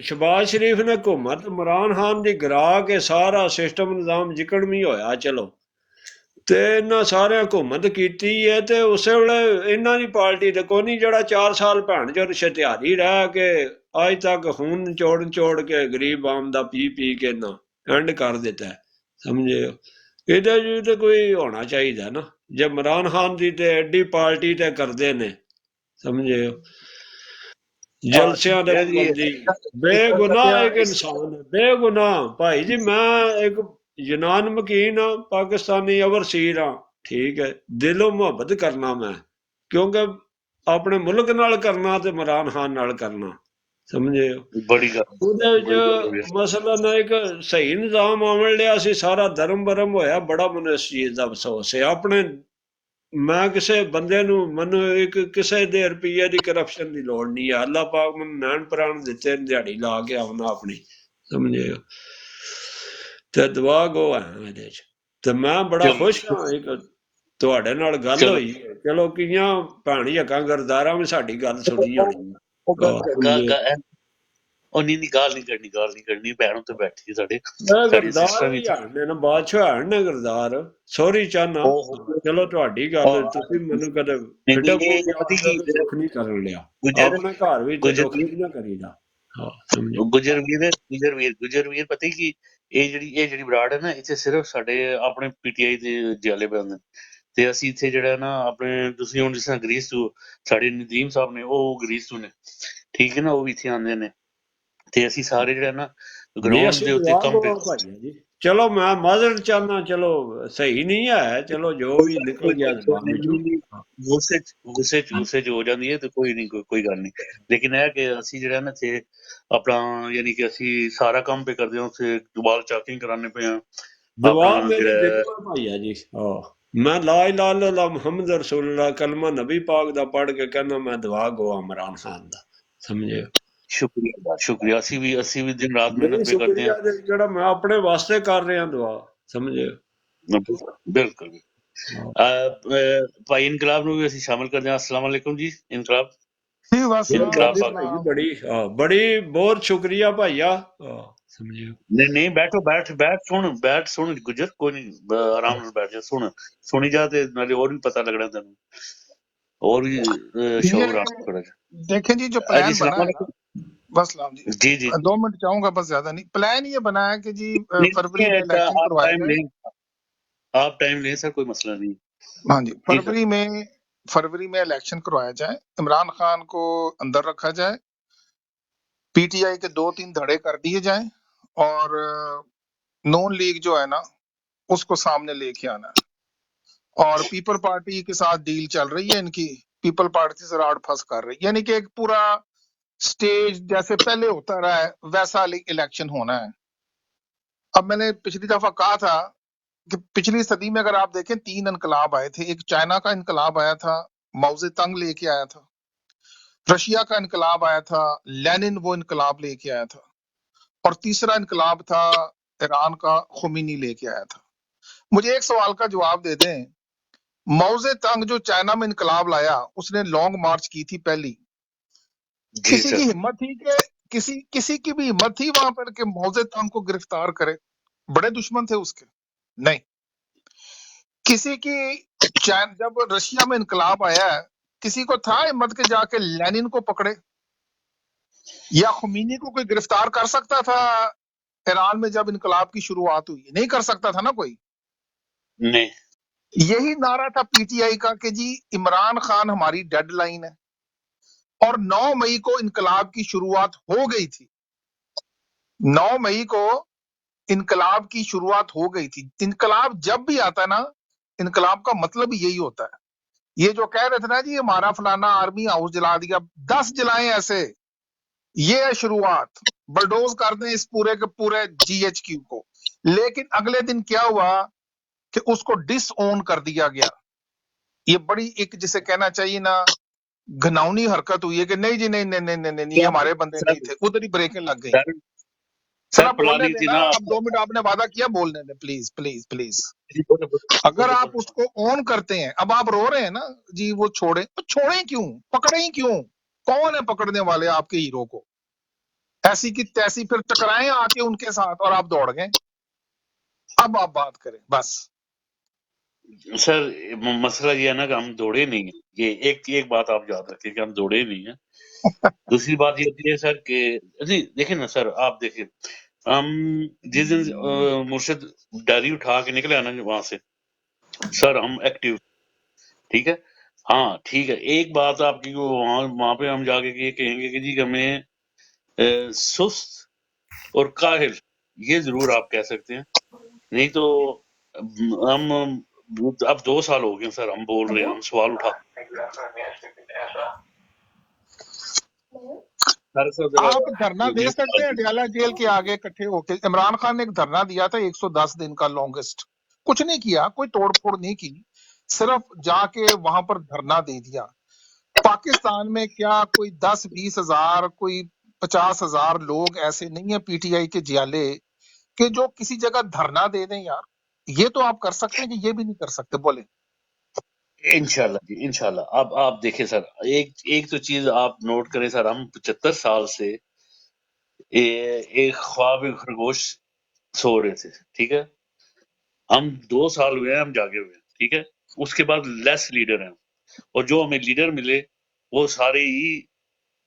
ਸ਼ਬਾਜ਼ ਸ਼ਰੀਫ ਨੇ ਹੁਕੂਮਤ ਇਮਰਾਨ ਖਾਨ ਦੀ ਗਿਰਾ ਕੇ ਸਾਰਾ ਸਿਸਟਮ ਨਿਜ਼ਾਮ ਜਿਕਣ ਵੀ ਹੋਇਆ, ਚਲੋ, ਤੇ ਇਹਨਾਂ ਸਾਰਿਆਂ ਹੁਕੂਮਤ ਕੀਤੀ ਹੈ। ਤੇ ਉਸੇ ਵੇਲੇ ਇਹਨਾਂ ਦੀ ਪਾਰਟੀ ਤੇ ਕੋਈ ਨਹੀਂ, ਜਿਹੜਾ 4 ਸਾਲ ਭੈਣ ਚੋਦ ਸ਼ਤਿਹਾਰੀ ਰਹਿ ਕੇ ਅੱਜ ਤੱਕ ਖੂਨ ਨਿਚੋੜ ਕੇ ਗਰੀਬ ਆਮ ਦਾ ਪੀ ਕੇ ਨਾ ਐਂਡ ਕਰ ਦਿੱਤਾ, ਸਮਝਿਓ। ਇਹਦਾ ਜੀ ਤੇ ਕੋਈ ਹੋਣਾ ਚਾਹੀਦਾ ਨਾ, ਜੇ ਇਮਰਾਨ ਖਾਨ ਦੀ ਤੇ ਐਡੀ ਪਾਰਟੀ ਤੇ ਕਰਦੇ ਨੇ, ਸਮਝਿਓ, ਜਲਸਿਆਂ ਦੇ ਪਾਬੰਦੀ। ਬੇਗੁਨਾਹ ਇੱਕ ਇਨਸਾਨ ਹੈ, ਬੇਗੁਨਾਹ ਭਾਈ ਜੀ। ਮੈਂ ਇੱਕ ਜਨਾਨ ਮਕੀਨ ਆ, ਪਾਕਿਸਤਾਨੀ ਓਵਰਸੀਰ ਆ, ਠੀਕ ਹੈ, ਦਿਲੋਂ ਮੁਹੱਬਤ ਕਰਨਾ ਮੈਂ, ਕਿਉਂਕਿ ਆਪਣੇ ਮੁਲਕ ਨਾਲ ਕਰਨਾ ਤੇ ਇਮਰਾਨ ਖਾਨ ਨਾਲ ਕਰਨਾ, ਸਮਝੇ। ਬੜੀ ਗੱਲ ਉਹਦੇ ਵਿੱਚ ਮਸਲਨ ਇੱਕ ਸਹੀ ਨਿਜ਼ਾਮ ਆਉਣ ਲਿਆ ਸੀ, ਸਾਰਾ ਧਰਮ ਬਰਮ ਹੋਇਆ, ਬੜਾ ਮੈਨੂੰ ਇਸ ਚੀਜ਼ ਦਾ ਅਫਸੋਸ ਹੈ। ਆਪਣੇ ਮੈਂ ਕਿਸੇ ਬੰਦੇ ਨੂੰ, ਮੈਨੂੰ ਇੱਕ ਕਿਸੇ ਦੇ ਰੁਪਈਏ ਦੀ ਕਰਪਸ਼ਨ ਦੀ ਲੋੜ ਨਹੀਂ ਹੈ। ਅੱਲਾਹ ਪਾਕ ਮੈਨੂੰ ਨੈਣ ਪ੍ਰਾਣ ਦਿੱਤੇ, ਦਿਹਾੜੀ ਲਾ ਕੇ ਆਉਣਾ ਆਪਣੀ, ਸਮਝੇ। ਤੇ ਦੁਆ ਗੋ ਹੈ ਇਹਦੇ ਚ। ਤੇ ਮੈਂ ਬੜਾ ਖੁਸ਼ ਹਾਂ ਇੱਕ ਤੁਹਾਡੇ ਨਾਲ ਗੱਲ ਹੋਈ ਹੈ। ਚਲੋ ਕਈਆਂ ਭੈਣੀ ਹੱਕਾਂ ਗਰਦਾਰਾਂ ਵੀ ਸਾਡੀ ਗੱਲ ਸੁਣੀ ਹੋਣੀ। ਉਹਨੀ ਦੀ ਗੱਲ ਨਹੀਂ ਕਰਨੀ ਭੈਣ ਉੱਤੇ ਬੈਠੀ ਸਾਡੇ ਗਰਦਾਰ ਸਿਸਟਰ ਵੀ ਵਿੱਚ ਨੇ ਨਾ, ਬਾਦਸ਼ਾਹ ਹਨ ਨੇ ਗਰਦਾਰ, ਸੋਰੀ ਚਾਹਨਾ। ਚਲੋ ਤੁਹਾਡੀ ਗੱਲ, ਤੁਸੀਂ ਮੈਨੂੰ ਕਦੇ ਫਿੱਟੇ ਦੁੱਖ ਨਹੀਂ ਕਰਨ ਲਿਆ, ਆਪਣੇ ਘਰ ਵਿੱਚ ਦੁੱਖ ਨਹੀਂ ਨਾ ਕਰੀਦਾ। ਗੁਜਰਵੀਰ ਪਤਾ ਕੀ, ਇਹ ਜਿਹੜੀ ਬਰਾੜ ਹੈ ਨਾ, ਇੱਥੇ ਸਿਰਫ ਸਾਡੇ ਆਪਣੇ ਪੀਟੀਆਈ ਦੇ ਜਿਆਲੇ ਬੰਦੇ, ਤੇ ਅਸੀਂ ਇੱਥੇ ਜਿਹੜਾ ਨਾ ਆਪਣੇ, ਤੁਸੀਂ ਹੁਣ ਜਿਸ ਤਰ੍ਹਾਂ ਗਰੀਸ ਤੋਂ ਸਾਡੇ ਨਦੀਮ ਸਾਹਿਬ ਨੇ, ਉਹ ਗਰੀਸ ਤੋਂ ਨੇ, ਠੀਕ ਹੈ ਨਾ, ਉਹ ਵੀ ਇੱਥੇ ਆਉਂਦੇ ਨੇ। ਤੇ ਅਸੀਂ ਸਾਰੇ ਜਿਹੜਾ ਨਾ ਗਰਾਊਂਡ ਦੇ ਉੱਤੇ ਕੰਮ چلو میں معذرت چاہنا، چلو صحیح نہیں ہے، چلو جو بھی نکل گیا زبان وچوں۔ غصے جو ہو جاندی ہے تو کوئی نہیں، کوئی گل نہیں، لیکن ہے کہ اسی جڑا نا تھے اپنا، یعنی کہ اسی سارا کام پہ کردے ہوں سے دوبال چاکنگ کرانے پہ ہیں دعا اپنا میری جڑا دیکھو بھائی جی، ہاں میں لا الہ الا اللہ محمد رسول اللہ کلمہ نبی پاک دا پڑھ کے کہنا میں دعا گوا عمران خان دا، سمجھے؟ شکریہ، اسی بھی دن رات نہیں محنت پہ کرتے شکریہ ہیں، جڑا میں اپنے واسطے کر رہا دعا، سمجھے؟ بالکل۔ بھائی انقلاب نو بھی اسی شامل کر دیں۔ السلام علیکم جی انقلاب، جی وسلام انقلاب انقلابی پاک۔ بھائی وسلام بڑی بڑی بہت شکریہ بھائیا، سمجھے؟ نہیں بیٹھو، بیٹھ سن گجر، کوئی نہیں، آرام سے بیٹھ جا، سنی جا تے نالے اور بھی پتہ لگنا تینوں، اور بھی شعور آنا یہ تھوڑا جا۔ دیکھیں جی جو جی پلان بنا السلام ہے نا، علیکم۔ بس سلام جی، جی 2 منٹ چاہوں گا بس، زیادہ نہیں۔ پلان یہ بنا ہے کہ جی فروری میں نہیں، الیکشن آپ کروایا ٹائم جائے۔ لیں، آپ ٹائم لیں سر، کوئی مسئلہ نہیں۔ ہاں جی، جی سر۔ فروری میں الیکشن کروایا جائے، عمران خان کو اندر رکھا جائے، پی ٹی آئی کے 2-3 دھڑے کر دیے جائیں، اور نون لیگ جو ہے نا اس کو سامنے لے کے آنا ہے۔ اور پیپل پارٹی کے ساتھ ڈیل چل رہی ہے ان کی، پیپل پارٹی سے راڑ پھنس کر رہی ہے، یعنی کہ ایک پورا سٹیج جیسے پہلے ہوتا رہا ہے ویسا الیکشن ہونا ہے۔ اب میں نے پچھلی دفعہ کہا تھا کہ پچھلی صدی میں اگر آپ دیکھیں 3 انقلاب آئے تھے، ایک چائنا کا انقلاب آیا تھا، موزے تنگ لے کے آیا تھا، رشیا کا انقلاب آیا تھا، لینن وہ انقلاب لے کے آیا تھا، اور تیسرا انقلاب تھا ایران کا، خمینی لے کے آیا تھا۔ مجھے ایک سوال کا جواب دے دیں، موزے تنگ جو چائنا میں انقلاب لایا اس نے لانگ مارچ کی تھی پہلی، جی کسی سر۔ کی ہمت تھی کہ کسی کی بھی ہمت تھی وہاں پر کہ موزے تنگ کو گرفتار کرے؟ بڑے دشمن تھے اس کے، نہیں کسی کی۔ جب رشیا میں انقلاب آیا ہے کسی کو تھا ہمت کہ جا کے لینن کو پکڑے یا خمینی کو کوئی گرفتار کر سکتا تھا؟ ایران میں جب انقلاب کی شروعات ہوئی نہیں کر سکتا تھا نا کوئی۔ نہیں یہی نعرہ تھا پی ٹی آئی کا کہ جی عمران خان ہماری ڈیڈ لائن ہے، اور 9 مئی کو انقلاب کی شروعات ہو گئی تھی، 9 مئی کو انقلاب کی شروعات ہو گئی تھی۔ انقلاب جب بھی آتا ہے نا، انقلاب کا مطلب یہی ہوتا ہے۔ یہ جو کہہ رہے تھے نا جی ہمارا فلانا آرمی ہاؤس جلا دیا، 10 جلائیں ایسے، یہ ہے شروعات، بلڈوز کر دیں اس پورے کے پورے جی ایچ کیو کو۔ لیکن اگلے دن کیا ہوا کہ اس کو ڈس اون کر دیا گیا۔ یہ بڑی ایک جسے کہنا چاہیے نا گھناؤنی حرکت ہوئی ہے کہ نہیں جی نہیں نہیں نہیں نہیں نہیں، یہ ہمارے بندے نہیں سر، تھے، ادھر ہی بریکیں لگ گئی۔ سر سر سر آپ بولنے پلانی دیں تھی نا، نا اب 2 منٹ آپ نے وعدہ کیا، بولنے دیں پلیز پلیز پلیز۔ اگر بولے آپ اس کو اون کرتے ہیں، اب آپ رو رہے ہیں نا جی وہ چھوڑیں، تو چھوڑیں کیوں، پکڑیں ہی کیوں؟ کون ہے پکڑنے والے آپ کے ہیرو کو؟ ایسی کی تیسی پھر ٹکرائیں آ کے ان کے ساتھ اور آپ دوڑ گئے۔ اب آپ بات کریں بس۔ سر مسئلہ یہ ہے نا کہ ہم دوڑے نہیں ہیں، یہ ایک بات آپ یاد رکھیں کہ ہم دوڑے نہیں ہیں۔ دوسری بات یہ ہوتی ہے سر کہ جی دیکھیں نا سر، آپ دیکھیں ہم جس دن مرشد ڈائری اٹھا کے نکلے نا وہاں سے، سر ہم ایکٹیو، ٹھیک ہے، ہاں ٹھیک ہے، ایک بات آپ کی وہاں پہ ہم جا کے یہ کہیں گے کہ جی ہمیں سست اور کاہل، یہ ضرور آپ کہہ سکتے ہیں، نہیں تو ہم اب 2 سال ہو گئے سر ہم بول رہے ہیں، ہم سوال اٹھا سر ذرا آپ دھرنا دے سکتے ہیں اڈیالہ جیل کے آگے اکٹھے ہو کے۔ عمران خان نے ایک دھرنا دیا تھا 110 دن کا لانگسٹ، کچھ نہیں کیا، کوئی توڑ پھوڑ نہیں کی، صرف جا کے وہاں پر دھرنا دے دیا۔ پاکستان میں کیا کوئی 10-20 ہزار، کوئی 50 ہزار لوگ ایسے نہیں ہیں پی ٹی آئی کے جیالے کہ جو کسی جگہ دھرنا دے دیں یار؟ یہ تو آپ کر سکتے ہیں کہ یہ بھی نہیں کر سکتے؟ بولے انشاءاللہ جی انشاءاللہ۔ اب آپ دیکھیں سر، ایک تو چیز آپ نوٹ کریں سر، ہم 75 سال سے ایک خواب خرگوش سو رہے تھے، ٹھیک ہے، ہم 2 سال ہوئے ہیں ہم جاگے ہوئے ہیں، ٹھیک ہے، اس کے بعد لیس لیڈر ہیں، اور جو ہمیں لیڈر ملے وہ سارے ہی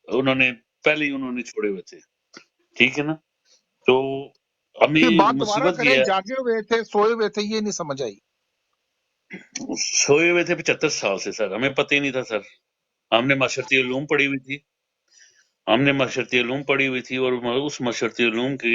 انہوں نے چھوڑے ہوئے تھے، ٹھیک ہے نا، تو پھر ہمیں بات دوبارہ مصیبت کریں، یہ جاگے ہوئے تھے سوئے ہوئے تھے، یہ نہیں سمجھ آئی۔ ہے، سوئے ہوئے تھے 75 سال سے سر، ہمیں پتہ ہی نہیں تھا سر، ہم نے معاشرتی علوم پڑھی ہوئی تھی، اور اس معاشرتی علوم کے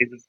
25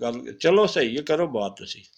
ਗੱਲ ਚਲੋ ਸਹੀ ਹੈ, ਕਰੋ ਬਾਤ ਤੁਸੀਂ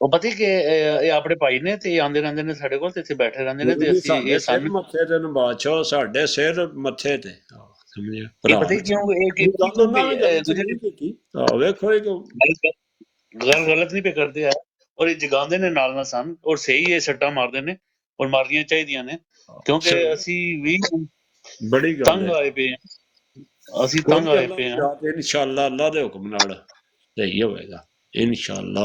ਉਹ ਪਤਾ ਕਿ ਇਹ ਆਪਣੇ ਭਾਈ ਨੇ ਤੇ ਆਂਦੇ ਰਹਿੰਦੇ ਨੇ ਸਾਡੇ ਕੋਲ ਤੇ ਇੱਥੇ ਬੈਠੇ ਰਹਿੰਦੇ ਨੇ ਕੋਈ ਤੇ ਨਹੀਂ, ਅਸੀਂ ਸਾਡੇ ਇਹ ਸਿਰ ਸਾਨੂੰ ਮੱਥੇ ਤੇ ਨੂੰ ਬਾਦਸ਼ਾਹ, ਸਾਡੇ ਸਿਰ ਮੱਥੇ ਤੇ ਸਮਝਿਆ ਇਹ ਭਰਾ ਪਤਾ ਨੇ। ਕਿਉਂ ਇਹ ਇਹ ਗੱਲ ਕਿਉਂ ਉਹਨਾਂ ਨੇ ਗਲਤ ਗੁਜਰ ਨਹੀਂ ਕੀਤੀ। ਵੇਖੋ ਇਹ ਗੱਲ ਗਲਤ ਨਹੀਂ ਪੇ ਕਰਦੇ ਆ ਔਰ ਇਹ ਜਗਾਉਂਦੇ ਨੇ ਨਾਲ ਨਾਲ ਸਾਨੂੰ ਔਰ ਸਹੀ ਇਹ ਸੱਟਾਂ ਮਾਰਦੇ ਨੇ ਔਰ ਮਾਰਨੀਆਂ ਚਾਹੀਦੀਆਂ ਨੇ ਕਿਉਂਕਿ ਅਸੀਂ ਵੀ ਬੜੀ ਗੱਲ ਤੰਗ ਹੈ। ਆਏ ਪਏ ਹਾਂ, ਅਸੀਂ ਕੋਈ ਤੰਗ ਨਹੀਂ, ਆਏ ਅੱਲਾ ਪਏ ਦੀ ਹਾਂ। ਜ਼ਾਤ ਇਨਸ਼ਾਅੱਲਾ, ਅੱਲਾ ਦੇ ਹੁਕਮ ਨਾਲ ਸਹੀ ਹੋਵੇਗਾ ਇਨਸ਼ਾਅੱਲਾ।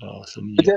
ਹਾਂ ਸਮਝਿਆ।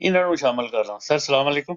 ਇਹਨਾਂ ਨੂੰ ਸ਼ਾਮਲ ਕਰ ਲਾਂ। ਸਰ ਸਲਾਮ ਅਲੈਕੁਮ।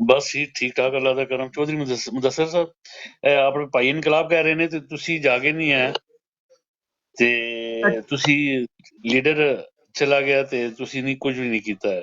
ਬਸ ਠੀਕ ਠਾਕ ਅੱਲਾ ਦਾ ਕਰਮ। ਚੌਧਰੀ ਮੁਦੱਸਰ ਸਾਹਿਬ ਆਪਣੇ ਭਾਈ ਇਨਕਲਾਬ ਕਹਿ ਰਹੇ ਨੇ ਤੇ ਤੁਸੀਂ ਜਾਗੇ ਨਹੀਂ ਹੈ ਤੇ ਤੁਸੀਂ ਲੀਡਰ ਚਲਾ ਗਿਆ ਤੇ ਤੁਸੀਂ ਨਹੀਂ ਕੁਝ ਵੀ ਨਹੀਂ ਕੀਤਾ ਹੈ,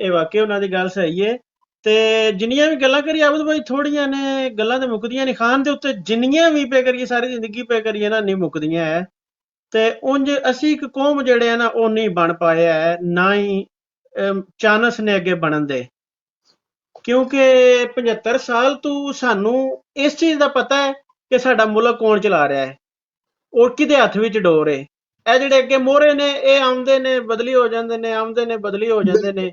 ਇਹ ਵਾਕਈ ਉਹਨਾਂ ਦੀ ਗੱਲ ਸਹੀ ਹੈ। ਤੇ ਜਿੰਨੀਆਂ ਵੀ ਗੱਲਾਂ ਕਰੀ ਆਬਦ ਭਾਈ, ਥੋੜੀਆਂ ਨੇ ਗੱਲਾਂ ਤੇ ਮੁੱਕਦੀਆਂ ਨਹੀਂ। ਖਾਨ ਦੇ ਉੱਤੇ ਜਿੰਨੀਆਂ ਵੀ ਪੇ ਕਰੀਏ, ਸਾਰੀ ਜ਼ਿੰਦਗੀ ਪੇ ਕਰੀਏ ਨਾ, ਨਹੀਂ ਮੁੱਕਦੀਆਂ ਹੈ। ਤੇ ਉਂਝ ਅਸੀਂ ਇੱਕ ਕੌਮ ਜਿਹੜੇ ਆ ਨਾ, ਉਹ ਨਹੀਂ ਬਣ ਪਾਇਆ ਹੈ, ਨਾ ਹੀ ਚਾਂਸ ਨੇ ਅੱਗੇ ਬਣਨ ਦੇ। ਕਿਉਂਕਿ 75 ਸਾਲ ਤੋਂ ਸਾਨੂੰ ਇਸ ਚੀਜ਼ ਦਾ ਪਤਾ ਹੈ ਕਿ ਸਾਡਾ ਮੁਲਕ ਕੌਣ ਚਲਾ ਰਿਹਾ ਹੈ ਔਰ ਕਿਹਦੇ ਹੱਥ ਵਿੱਚ ਡੋਰ ਹੈ। ਇਹ ਜਿਹੜੇ ਅੱਗੇ ਮੋਹਰੇ ਨੇ, ਇਹ ਆਉਂਦੇ ਨੇ ਬਦਲੀ ਹੋ ਜਾਂਦੇ ਨੇ, ਆਉਂਦੇ ਨੇ ਬਦਲੀ ਹੋ ਜਾਂਦੇ ਨੇ।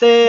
ਤੇ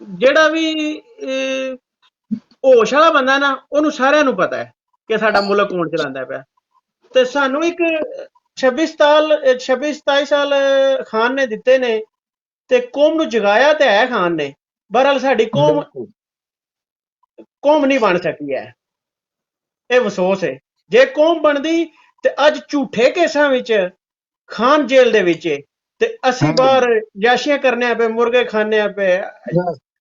ਜਿਹੜਾ ਵੀ ਹੋਸ਼ ਵਾਲਾ ਬੰਦਾ ਨਾ, ਉਹਨੂੰ ਸਾਰਿਆਂ ਨੂੰ ਪਤਾ ਹੈ ਕਿ ਸਾਡਾ ਮੁਲਕ ਕੌਣ ਚਲਾਉਂਦਾ ਪਿਆ। ਤੇ ਸਾਨੂੰ ਇੱਕ 26-27 ਸਾਲ ਖਾਨ ਨੇ ਦਿੱਤੇ ਨੇ ਤੇ ਕੌਮ ਨੂੰ ਜਗਾਇਆ ਤੇ ਹੈ ਖਾਨ ਨੇ। ਬਹਰਹਾਲ ਸਾਡੀ ਕੌਮ ਨਹੀਂ ਬਣ ਸਕੀ ਹੈ, ਇਹ ਅਫਸੋਸ ਹੈ। ਜੇ ਕੌਮ ਬਣਦੀ ਤੇ ਅੱਜ ਝੂਠੇ ਕੇਸਾਂ ਵਿੱਚ ਖਾਨ ਜੇਲ੍ਹ ਦੇ ਵਿੱਚ ਹੈ ਤੇ ਅਸੀਂ ਬਾਹਰ ਜਾਸ਼ੀਆਂ ਕਰਨੇ ਪਏ, ਮੁਰਗੇ ਖਾਣੇ ਪਏ,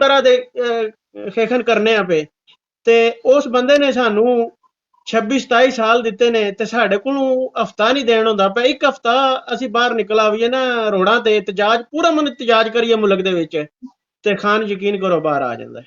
ਤਰ੍ਹਾਂ ਦੇ ਖੇਖਣ ਕਰਨੇ ਪਏ। ਤੇ ਉਸ ਬੰਦੇ ਨੇ ਸਾਨੂੰ 26-27 ਸਾਲ ਦਿੱਤੇ ਨੇ ਤੇ ਸਾਡੇ ਕੋਲ ਹਫਤਾ ਨਹੀਂ ਦੇਣ ਹੁੰਦਾ ਪਿਆ। ਇੱਕ ਹਫਤਾ ਅਸੀਂ ਬਾਹਰ ਨਿਕਲ ਆਵੀਏ ਨਾ ਰੋਡਾਂ ਤੇ, ਇਤਜਾਜ ਪੂਰਾ ਮਨ ਇਤਜਾਜ ਕਰੀਏ ਮੁਲਕ ਦੇ ਵਿੱਚ, ਤੇ ਖਾਨ ਯਕੀਨ ਕਰੋ ਬਾਹਰ ਆ ਜਾਂਦਾ ਹੈ।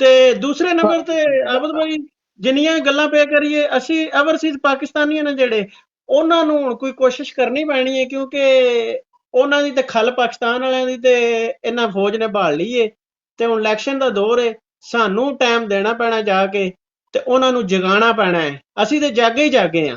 ਤੇ ਦੂਸਰੇ ਨੰਬਰ ਤੇ ਆਬਦ ਭਾਈ, ਜਿੰਨੀਆਂ ਗੱਲਾਂ ਪੇ ਕਰੀਏ, ਅਸੀਂ ਓਵਰਸੀਜ਼ ਪਾਕਿਸਤਾਨੀਆਂ ਨੇ ਜਿਹੜੇ, ਉਹਨਾਂ ਨੂੰ ਹੁਣ ਕੋਈ ਕੋਸ਼ਿਸ਼ ਕਰਨੀ ਪੈਣੀ ਹੈ, ਕਿਉਂਕਿ ਉਹਨਾਂ ਦੀ ਤੇ ਖਲ ਪਾਕਿਸਤਾਨ ਵਾਲਿਆਂ ਦੀ ਤੇ ਇਹਨਾਂ ਫੌਜ ਨੇ ਭਾਲ ਲਈ ਏ ਤੇ ਹੁਣ ਇਲੈਕਸ਼ਨ ਦਾ ਦੌਰ ਹੈ। ਸਾਨੂੰ ਟਾਈਮ ਦੇਣਾ ਪੈਣਾ ਜਾ ਕੇ ਤੇ ਉਹਨਾਂ ਨੂੰ ਜਗਾਉਣਾ ਪੈਣਾ ਹੈ। ਅਸੀਂ ਤੇ ਜਾਗੇ ਹੀ ਜਾਗੇ ਆ,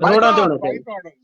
ਰੋਡਾਂ ਤੇ ਹੋਣਾ ਚਾਹੀਦਾ,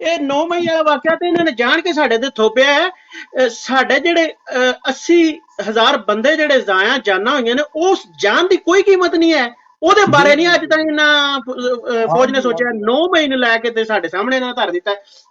ਇਹ 9 ਮਈ ਵਾਲਾ ਵਾਕਿਆ ਤੇ ਇਹਨਾਂ ਨੇ ਜਾਣ ਕੇ ਸਾਡੇ ਤੇ ਥੋਪਿਆ ਹੈ। ਸਾਡੇ ਜਿਹੜੇ 80,000 ਬੰਦੇ ਜਿਹੜੇ ਜ਼ਾਇਆ ਜਾਨਾਂ ਹੋਈਆਂ ਨੇ, ਉਸ ਜਾਨ ਦੀ ਕੋਈ ਕੀਮਤ ਨਹੀਂ ਹੈ। ਉਹਦੇ ਬਾਰੇ ਨਹੀਂ ਅੱਜ ਤੱਕ ਇਹਨਾਂ ਫੌਜ ਨੇ ਸੋਚਿਆ। 9 ਮਈ ਨੂੰ ਲੈ ਕੇ ਤੇ ਸਾਡੇ ਸਾਹਮਣੇ ਨਾ ਧਰ ਦਿੱਤਾ।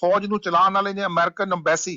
ਫੌਜ ਨੂੰ ਚਲਾਉਣ ਵਾਲੇ ਨੇ ਅਮਰੀਕਨ ਐਮਬੈਸੀ,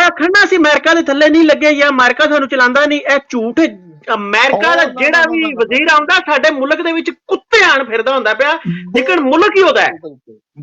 ਆਖਣਾ ਸੀ ਅਮਰੀਕਾ ਦੇ ਥੱਲੇ ਨਹੀਂ ਲੱਗੇ ਜਾਂ ਅਮਰੀਕਾ ਸਾਨੂੰ ਚਲਾਉਂਦਾ ਨਹੀਂ, ਇਹ ਝੂਠ। ਅਮਰੀਕਾ ਦਾ ਜਿਹੜਾ ਵੀ ਵਜ਼ੀਰ ਆਉਂਦਾ ਸਾਡੇ ਮੁਲਕ ਦੇ ਵਿੱਚ ਕੁੱਤੇ ਆਣ ਫਿਰਦਾ ਹੁੰਦਾ ਪਿਆ, ਜਿਕਣ ਮੁਲਕ ਹੀ ਉਹਦਾ ਹੈ।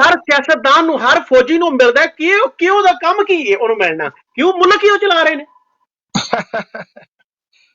ਹਰ ਸਿਆਸਤਦਾਨ ਨੂੰ, ਹਰ ਫੌਜੀ ਨੂੰ ਮਿਲਦਾ ਕਿ ਉਹਦਾ ਕੰਮ ਕੀ ਹੈ ਉਹਨੂੰ ਮਿਲਣਾ, ਕਿਉਂ ਮੁਲਕ ਹੀ ਉਹ ਚਲਾ ਰਹੇ ਨੇ।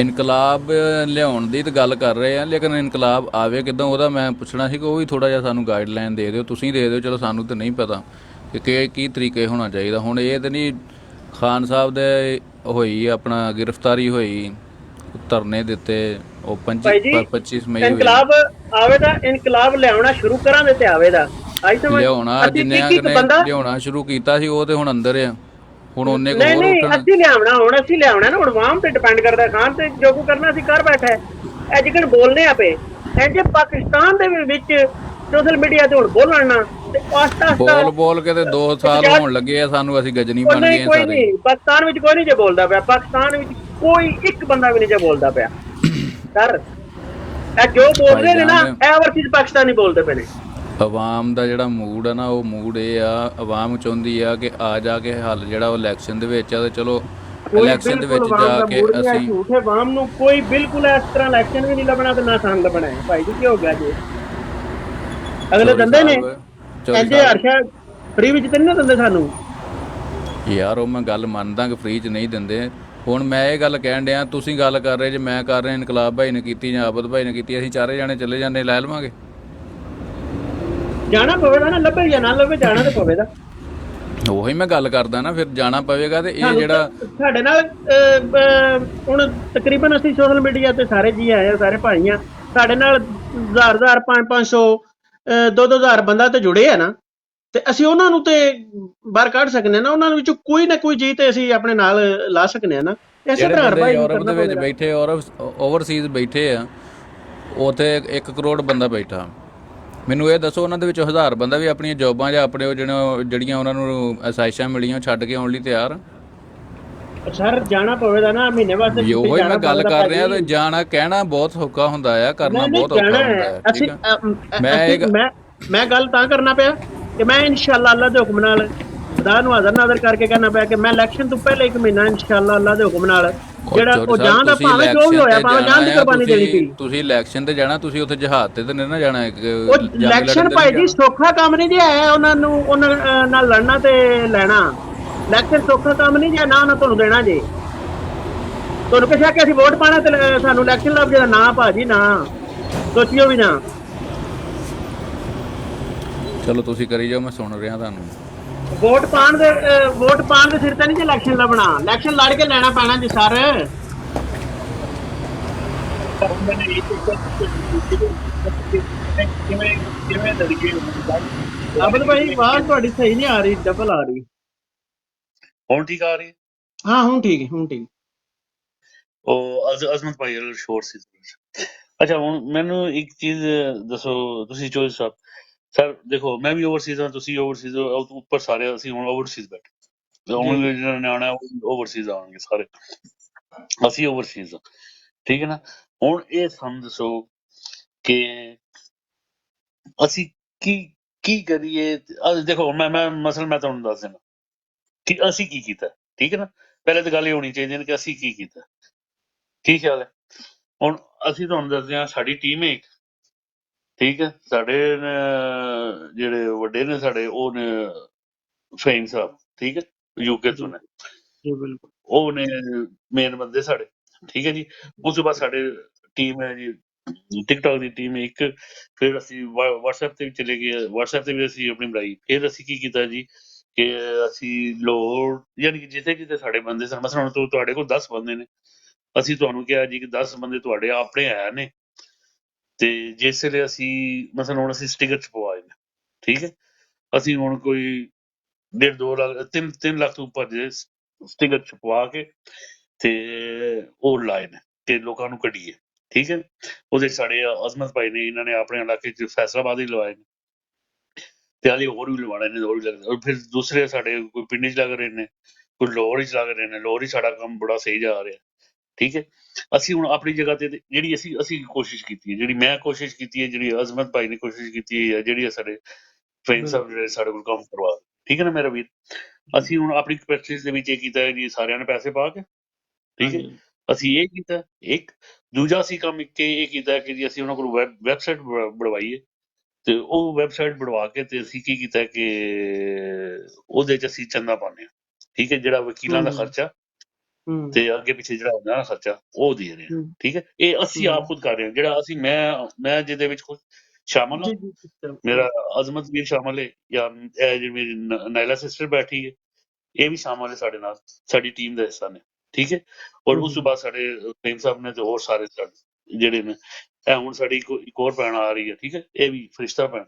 ਇਨਕਲਾਬ ਲਿਆਉਣ ਦੀ ਤਾਂ ਗੱਲ ਕਰ ਰਹੇ ਆ, ਲੇਕਿਨ ਇਨਕਲਾਬ ਆਵੇ ਕਿੱਦਾਂ, ਉਹਦਾ ਮੈਂ ਪੁੱਛਣਾ ਸੀ ਕਿ ਉਹ ਵੀ ਥੋੜਾ ਜਿਹਾ ਸਾਨੂੰ ਗਾਈਡਲਾਈਨ ਦੇ ਦਿਓ, ਤੁਸੀਂ ਦੇ ਦਿਓ। ਚਲੋ ਸਾਨੂੰ ਤਾਂ ਨਹੀਂ ਪਤਾ ਕਿ ਕੀ ਤਰੀਕੇ ਹੋਣਾ ਚਾਹੀਦਾ। ਹੁਣ ਇਹ ਤਾਂ ਨਹੀਂ ਖਾਨ ਸਾਹਿਬ ਦੇ ਹੋਈ ਆਪਣਾ ਗ੍ਰਿਫਤਾਰੀ ਹੋਈ, ਧਰਨੇ ਦਿੱਤੇ, ਉਹ 25 ਮਈ ਇਨਕਲਾਬ ਆਵੇਦਾ, ਇਨਕਲਾਬ ਲਿਆਉਣਾ ਸ਼ੁਰੂ ਕਰਾਂਗੇ ਤੇ ਆਵੇਦਾ। ਲਿਆਉਣਾ ਜਿੰਨਿਆਂ ਨੇ ਲਿਆਉਣਾ ਸ਼ੁਰੂ ਕੀਤਾ ਸੀ ਉਹ ਤੇ ਹੁਣ ਅੰਦਰ ਆ। ਹੁਣ ਉਹਨੇ ਕੋ ਹੋਰ ਉੱਠਣਾ। ਅਸੀਂ ਲਿਆਉਣਾ, ਹੁਣ ਅਸੀਂ ਲਿਆਉਣਾ ਨਾ, ਹੁਣ ਆਵਾਮ ਤੇ ਡਿਪੈਂਡ ਕਰਦਾ। ਖਾਨ ਤੇ ਜੋ ਕੋ ਕਰਨਾ ਅਸੀਂ ਕਰ ਬੈਠਾ ਹੈ। ਇਹ ਜਿਕਣ ਬੋਲਨੇ ਆਪੇ ਜੇ ਪਾਕਿਸਤਾਨ ਦੇ ਵਿੱਚ ਸੋਸ਼ਲ ਮੀਡੀਆ ਤੇ ਹੁਣ ਬੋਲਣ ਨਾ, ਤੇ ਆਸਤਾ ਬੋਲ ਬੋਲ ਕੇ ਤੇ 2 ਸਾਲ ਆਸਤਾ ਹੋਣ ਲੱਗੇ ਆ ਸਾਨੂੰ, ਅਸੀਂ ਗਜਨੀ ਉਹ ਬਣ ਨਹੀਂ ਗਏ ਆ ਕੋਈ ਸਾਰੇ। ਨਹੀਂ, ਪਾਕਿਸਤਾਨ ਵਿੱਚ ਕੋਈ ਨਹੀਂ ਜੇ ਬੋਲਦਾ ਪਿਆ, ਪਾਕਿਸਤਾਨ ਵਿੱਚ ਕੋਈ ਇੱਕ ਬੰਦਾ ਵੀ ਨਹੀਂ ਜੇ ਬੋਲਦਾ ਪਿਆ ਸਰ। ਇਹ ਜੋ ਬੋਲ ਰਹੇ ਨੇ ਨਾ, ਭਾਈਜਾਨ, ਇਹ ਓਵਰਸੀਜ਼ ਪਾਕਿਸਤਾਨੀ ਬੋਲਦੇ ਪਏ ਨੇ। ਆਵਾਮ ਦਾ ਜਿਹੜਾ ਮੂਡ ਆ ਨਾ, ਉਹ ਮੂਡ ਇਹ ਆ, ਆਵਾਮ ਚਾਹੁੰਦੀ ਆ ਕਿ ਆ ਜਾ ਕੇ ਹੱਲ ਜਿਹੜਾ ਉਹ ਇਲੈਕਸ਼ਨ ਦੇ ਵਿੱਚ ਆ, ਤੇ ਚਲੋ ਕੋਈ ਇਲੈਕਸ਼ਨ ਦੇ ਬਿਲਕੁਲ ਵਿੱਚ ਆਵਾਮ ਜਾ ਦਾ ਕੇ ਮੂਡ ਨਹੀਂ ਹੈ, ਅਸੀਂ ਝੂਠੇ ਆਵਾਮ ਨੂੰ ਕੋਈ ਬਿਲਕੁਲ ਇਸ ਤਰ੍ਹਾਂ ਇਲੈਕਸ਼ਨ ਵੀ ਨਹੀਂ ਲੱਭਣਾ ਤੇ ਨਾ ਸਾਨੂੰ ਲੱਭਣਾ ਹੈ। ਭਾਈ ਜੀ ਕੀ ਹੋ ਗਿਆ ਜੀ, ਅਗਲੇ ਚੌਧਰੀ ਦਿੰਦੇ ਨੇ ਸਾਹਿਬ, ਚੌਧਰੀ ਇੰਜੇ ਸਾਹਿਬ, ਹਰਸ਼ਾ ਫ੍ਰੀ ਵਿੱਚ ਤੇ ਨਹੀਂ ਦਿੰਦੇ ਸਾਨੂੰ। ਯਾਰ ਉਹ ਮੈਂ ਗੱਲ ਮੰਨਦਾ ਕਿ ਫ੍ਰੀ 'ਚ ਨਹੀਂ ਦਿੰਦੇ। ਹੁਣ ਮੈਂ ਇਹ ਗੱਲ ਕਹਿਣ ਡਿਆ, ਤੁਸੀਂ ਗੱਲ ਕਰ ਰਹੇ ਜੇ, ਮੈਂ ਕਰ ਰਿਹਾ, ਇਨਕਲਾਬ ਭਾਈ ਨੇ ਕੀਤੀ ਜਾਂ ਆਬਦ ਭਾਈ ਨੇ ਕੀਤੀ, ਅਸੀਂ ਚਾਰੇ ਜਾਣੇ ਚਲੇ ਜਾਂਦੇ, ਲੈ ਲਵਾਂਗੇ। ਜਾਣਾ ਪਵੇਗਾ ਨਾ, ਲੱਭੇ ਜਾਂ ਨਾ ਲੱਭੇ ਜਾਣਾ ਤੇ ਪਵੇਗਾ। ਉਹੀ ਮੈਂ ਗੱਲ ਕਰਦਾ ਨਾ, ਫਿਰ ਜਾਣਾ ਪਵੇਗਾ। ਤੇ ਇਹ ਸਾਨੂੰ ਜਿਹੜਾ ਤਾਂ ਸਾਡੇ ਨਾਲ ਹੁਣ ਤਕਰੀਬਨ ਅਸੀਂ ਸੋਸ਼ਲ ਮੀਡੀਆ ਤੇ ਸਾਰੇ ਜੀ ਆਏ ਆ, ਸਾਰੇ ਭਾਈ ਆ, ਸਾਡੇ ਨਾਲ 1000 500 2-2000 ਬੰਦਾ ਤੇ ਜੁੜੇ ਆ ਨਾ, ਤੇ ਅਸੀਂ ਉਹਨਾਂ ਨੂੰ ਤੇ ਬਾਹਰ ਕੱਢ ਸਕਨੇ ਨਾ, ਉਹਨਾਂ ਵਿੱਚੋਂ ਕੋਈ ਨਾ ਕੋਈ ਜੀ ਤੇ ਅਸੀਂ ਆਪਣੇ ਨਾਲ ਲਾ ਸਕਨੇ ਆ ਨਾ। ਇਸੇ ਜਿਹੜੇ ਤਰ੍ਹਾਂ ਬੰਦੇ ਭਾਈ ਯੂਰਪ ਕਰਨਾ ਦੇ ਵਿੱਚ ਪਵੇਗਾ। ਬੈਠੇ, ਓਵਰਸੀਜ਼ ਬੈਠੇ ਆ, ਉੱਥੇ 1 ਕਰੋੜ ਬੰਦਾ ਬੈਠਾ। ਮੈਨੂੰ ਇਹ ਦੱਸੋ, ਉਹਨਾਂ ਦੇ ਵਿੱਚੋਂ 1000 ਬੰਦਾ ਵੀ ਆਪਣੀਆਂ ਜੋਬਾਂ ਜਾਂ ਆਪਣੇ ਉਹ ਜਿਹੜੀਆਂ ਉਹਨਾਂ ਨੂੰ ਅਸਾਇਸ਼ਾਂ ਮਿਲੀਆਂ, ਉਹ ਛੱਡ ਕੇ ਆਉਣ ਲਈ ਤਿਆਰ? ਸਰ ਜਾਣਾ ਪਵੇਗਾ ਨਾ, ਮਹੀਨੇ ਵਾਸਤੇ ਵੀ ਉਹੀ ਮੈਂ ਗੱਲ ਕਰ ਰਿਹਾ। ਤੇ ਜਾਣਾ, ਕਹਿਣਾ ਬਹੁਤ ਸੌਖਾ ਹੁੰਦਾ ਆ, ਕਰਨਾ ਬਹੁਤ ਔਖਾ ਹੁੰਦਾ ਹੈ। ਠੀਕ ਆ, ਮੈਂ ਗੱਲ ਤਾਂ ਕਰਨਾ ਪਿਆ ਕਿ ਮੈਂ ਇਨਸ਼ਾਅੱਲਾ ਅੱਲਾ ਦੇ ਹੁਕਮ ਨਾਲ ਖੁਦਾ ਨੂੰ ਹਾਜ਼ਰ ਨਾਜ਼ਰ ਕਰਕੇ ਕਹਿਣਾ ਪਿਆ ਕਿ ਮੈਂ ਇਲੈਕਸ਼ਨ ਤੋਂ ਪਹਿਲੇ 1 ਮਹੀਨਾ ਇਨਸ਼ਾਅੱਲਾ ਅੱਲਾ ਦੇ ਹੁਕਮ ਨਾਲ ਜਿਹੜਾ ਉਹ ਜਾਣ ਦਾ, ਭਾਵੇਂ ਜੋ ਵੀ ਹੋਇਆ, ਭਾਵੇਂ ਜਾਨ ਦੀ ਕੁਰਬਾਨੀ ਦੇਣੀ ਪਈ। ਤੁਸੀਂ ਇਲੈਕਸ਼ਨ ਤੇ ਜਾਣਾ, ਤੁਸੀਂ ਉੱਥੇ ਜਹਾਜ਼ ਤੇ ਨਹੀਂ ਨਾ ਜਾਣਾ। ਉਹ ਇਲੈਕਸ਼ਨ ਭਾਈ ਜੀ ਸੌਖਾ ਕੰਮ ਨਹੀਂ ਜਿਹਾ ਹੈ, ਉਹਨਾਂ ਨਾਲ ਲੜਨਾ ਤੇ ਲੈਣਾ। ਇਲੈਕਸ਼ਨ ਸੌਖਾ ਕੰਮ ਨਹੀਂ ਜੇ ਨਾ ਉਹਨਾਂ ਤੁਹਾਨੂੰ ਦੇਣਾ ਜੇ। ਤੁਹਾਨੂੰ ਕਿਹਾ ਕਿ ਅਸੀਂ ਵੋਟ ਪਾਣਾ ਤੇ ਸਾਨੂੰ ਇਲੈਕਸ਼ਨ ਲੱਭ ਜਾਣਾ, ਨਾ ਭਾਜੀ ਨਾ, ਸੋਚਿਓ ਵੀ ਨਾ। ਚਲੋ ਤੁਸੀਂ ਕਰੀ ਜਾਓ, ਮੈਂ ਸੁਣ ਰਿਹਾ ਤੁਹਾਨੂੰ। ਵੋਟ ਪਾਣ ਦੇ ਸਿਰ ਤੇ ਨਹੀਂ ਜੇ ਇਲੈਕਸ਼ਨ ਲੱਭਣਾ, ਇਲੈਕਸ਼ਨ ਲੜ ਕੇ ਲੈਣਾ ਪੈਣਾ ਜੀ ਸਰ। ਅਬਦ ਭਾਈ ਆਵਾਜ਼ ਤੁਹਾਡੀ ਸਹੀ ਨਹੀਂ ਆ ਰਹੀ, ਡਬਲ ਆ ਰਹੀ। ਹੁਣ ਠੀਕ ਆ ਰਹੀ ਹੈ? ਹਾਂ ਹੁਣ ਠੀਕ ਹੈ, ਹੁਣ ਠੀਕ। ਉਹ ਅਜ਼ਮਤ ਭਾਈ ਵਾਲਾ ਸ਼ੋਰ ਸੀ। ਅੱਛਾ ਹੁਣ ਮੈਨੂੰ ਇੱਕ ਚੀਜ਼ ਦੱਸੋ ਤੁਸੀਂ ਚੋਇਸ ਸਾਹਿਬ। ਸਰ ਦੇਖੋ, ਮੈਂ ਵੀ ਓਵਰਸੀਜ਼ ਹਾਂ, ਤੁਸੀਂ ਓਵਰਸੀਜ਼ ਹੋ, ਉੱਪਰ ਸਾਰੇ ਅਸੀਂ ਹੁਣ ਓਵਰਸੀਜ਼ ਬੈਠੇ। ਹੁਣ ਜਿਹਨਾਂ ਨੇ ਆਉਣਾ ਓਵਰਸੀਜ਼ ਆਉਣਗੇ ਸਾਰੇ, ਅਸੀਂ ਓਵਰਸੀਜ਼ ਹਾਂ। ਠੀਕ ਹੈ ਨਾ। ਹੁਣ ਇਹ ਸਾਨੂੰ ਦੱਸੋ ਕਿ ਅਸੀਂ ਕੀ ਕਰੀਏ। ਦੇਖੋ ਮੈਂ ਮਸਲ ਮੈਂ ਤੁਹਾਨੂੰ ਦੱਸ ਦਿੰਦਾ ਕਿ ਅਸੀਂ ਕੀ ਕੀਤਾ। ਠੀਕ ਹੈ ਨਾ। ਪਹਿਲੇ ਤਾਂ ਗੱਲ ਇਹ ਹੋਣੀ ਚਾਹੀਦੀ ਹੈ ਕਿ ਅਸੀਂ ਕੀ ਕੀਤਾ। ਕੀ ਖਿਆਲ ਹੈ? ਹੁਣ ਅਸੀਂ ਤੁਹਾਨੂੰ ਦੱਸਦੇ ਹਾਂ, ਸਾਡੀ ਟੀਮ ਹੈ ਇੱਕ। ਠੀਕ ਹੈ। ਸਾਡੇ ਜਿਹੜੇ ਵੱਡੇ ਨੇ ਸਾਡੇ, ਉਹ ਨੇ ਫਹੀਮ ਸਾਹਿਬ। ਠੀਕ ਹੈ। ਯੂਕੇ ਤੋਂ ਨੇ ਉਹ ਨੇ ਮੇਨ ਬੰਦੇ ਸਾਡੇ। ਠੀਕ ਹੈ ਜੀ। ਉਸ ਤੋਂ ਬਾਅਦ ਸਾਡੇ ਟੀਮ ਹੈ ਜੀ, ਟਿਕਟੌਕ ਦੀ ਟੀਮ ਇੱਕ। ਫਿਰ ਅਸੀਂ WhatsApp ਤੇ ਵੀ ਚਲੇ ਗਏ, WhatsApp ਤੇ ਵੀ ਅਸੀਂ ਆਪਣੀ ਬਣਾਈ। ਫਿਰ ਅਸੀਂ ਕੀ ਕੀਤਾ ਜੀ ਕਿ ਅਸੀਂ ਲਾਹੌਰ, ਯਾਨੀ ਕਿ ਜਿੱਥੇ ਕਿਤੇ ਸਾਡੇ ਬੰਦੇ ਸਨ, ਮਸਲਾਂ ਹੁਣ ਤੁਹਾਡੇ ਕੋਲ 10 ਬੰਦੇ ਨੇ, ਅਸੀਂ ਤੁਹਾਨੂੰ ਕਿਹਾ ਜੀ ਕਿ 10 ਬੰਦੇ ਤੁਹਾਡੇ ਆਪਣੇ ਹੈ ਨੇ, ਤੇ ਜਿਸ ਵੇਲੇ ਅਸੀਂ ਮਸਲਾਂ ਹੁਣ ਅਸੀਂ ਸਟਿਕਰ ਛਪਵਾਏ ਨੇ। ਠੀਕ ਹੈ। ਅਸੀਂ ਹੁਣ ਕੋਈ 1.5 2 ਲੱਖ 3 ਲੱਖ ਤੋਂ ਉੱਪਰ ਦੇ ਸਟਿਕਰ ਛਪਵਾ ਕੇ ਤੇ ਉਹ ਲਾਏ ਨੇ ਤੇ ਲੋਕਾਂ ਨੂੰ ਕੱਢੀਏ। ਠੀਕ ਹੈ। ਉਹਦੇ ਸਾਡੇ ਅਜ਼ਮਤ ਭਾਈ ਨੇ, ਇਹਨਾਂ ਨੇ ਆਪਣੇ ਇਲਾਕੇ 'ਚ ਫੈਸਲਾਬਾਦ ਹੀ ਲਵਾਏ ਨੇ, ਤੇ ਹਾਲੇ ਹੋਰ ਵੀ ਲਵਾਣੇ ਨੇ, ਹੋਰ ਵੀ ਲੱਗ। ਫਿਰ ਦੂਸਰੇ ਸਾਡੇ ਕੋਈ ਪਿੰਡ 'ਚ ਲੱਗ ਰਹੇ ਨੇ, ਕੋਈ ਲਾਹੌਰ 'ਚ ਲੱਗ ਰਹੇ ਨੇ। ਲਾਹੌਰ 'ਚ ਸਾਡਾ ਕੰਮ ਬੜਾ ਸਹੀ ਜਾ ਰਿਹਾ। ਠੀਕ ਹੈ। ਅਸੀਂ ਹੁਣ ਆਪਣੀ ਜਗ੍ਹਾ ਤੇ ਜਿਹੜੀ ਅਸੀਂ ਕੋਸ਼ਿਸ਼ ਕੀਤੀ ਹੈ, ਜਿਹੜੀ ਮੈਂ ਕੋਸ਼ਿਸ਼ ਕੀਤੀ ਹੈ, ਜਿਹੜੀ ਅਜ਼ਮਤ ਭਾਈ ਨੇ ਕੋਸ਼ਿਸ਼ ਕੀਤੀ ਹੈ, ਜਿਹੜੀ ਸਾਡੇ ਫਹੀਮ ਸਾਹਿਬ ਜਿਹੜੇ ਸਾਡੇ ਕੋਲ ਕੰਮ ਕਰਵਾ। ਠੀਕ ਹੈ ਨਾ ਮੇਰਾ ਵੀਰ। ਅਸੀਂ ਹੁਣ ਆਪਣੀ ਪ੍ਰੈਕਟਿਸ ਦੇ ਵਿੱਚ ਇਹ ਕੀਤਾ ਜੀ, ਸਾਰਿਆਂ ਨੇ ਪੈਸੇ ਪਾ ਕੇ। ਠੀਕ ਹੈ। ਅਸੀਂ ਇਹ ਕੀਤਾ ਇੱਕ। ਦੂਜਾ ਅਸੀਂ ਕੰਮ ਇਹ ਕੀਤਾ ਕਿ ਜੀ ਅਸੀਂ ਉਹਨਾਂ ਕੋਲ ਵੈਬਸਾਈਟ ਬਣਵਾਈਏ, ਤੇ ਉਹ ਵੈਬਸਾਈਟ ਬਣਵਾ ਕੇ ਤੇ ਅਸੀਂ ਕੀ ਕੀਤਾ ਕਿ ਉਹਦੇ 'ਚ ਅਸੀਂ ਚੰਦਾ ਪਾਉਂਦੇ ਹਾਂ। ਠੀਕ ਹੈ। ਜਿਹੜਾ ਵਕੀਲਾਂ ਦਾ ਖਰਚਾ ਤੇ ਅੱਗੇ ਪਿੱਛੇ ਜਿਹੜਾ ਹੁੰਦਾ ਨਾ ਖਰਚਾ, ਉਹ ਦੇ ਰਹੇ ਹਾਂ। ਠੀਕ ਹੈ। ਇਹ ਅਸੀਂ ਆਪ ਖੁਦ ਕਰ ਰਹੇ ਹਾਂ। ਜਿਹੜਾ ਅਸੀਂ ਮੈਂ ਜਿਹਦੇ ਵਿੱਚ ਖੁਦ ਸ਼ਾਮਲ ਹਾਂ, ਮੇਰਾ ਅਜ਼ਮਤ ਵੀਰ ਸ਼ਾਮਲ ਹੈ, ਜਾਂ ਇਹ ਜਿਹੜੀ ਮੇਰੀ ਨਾਇਲਾ ਸਿਸਟਰ ਬੈਠੀ ਹੈ, ਇਹ ਵੀ ਸ਼ਾਮਲ ਹੈ ਸਾਡੇ ਨਾਲ, ਸਾਡੀ ਟੀਮ ਦਾ ਹਿੱਸਾ ਨੇ। ਠੀਕ ਹੈ। ਔਰ ਉਸ ਤੋਂ ਬਾਅਦ ਸਾਡੇ ਫਹੀਮ ਸਾਹਿਬ ਨੇ ਤੇ ਹੋਰ ਸਾਰੇ ਜਿਹੜੇ ਨੇ, ਇਹ ਹੁਣ ਸਾਡੀ ਇੱਕ ਹੋਰ ਭੈਣ ਆ ਰਹੀ ਹੈ। ਠੀਕ ਹੈ। ਇਹ ਵੀ ਫਰਿਸ਼ਤਾ ਭੈਣ,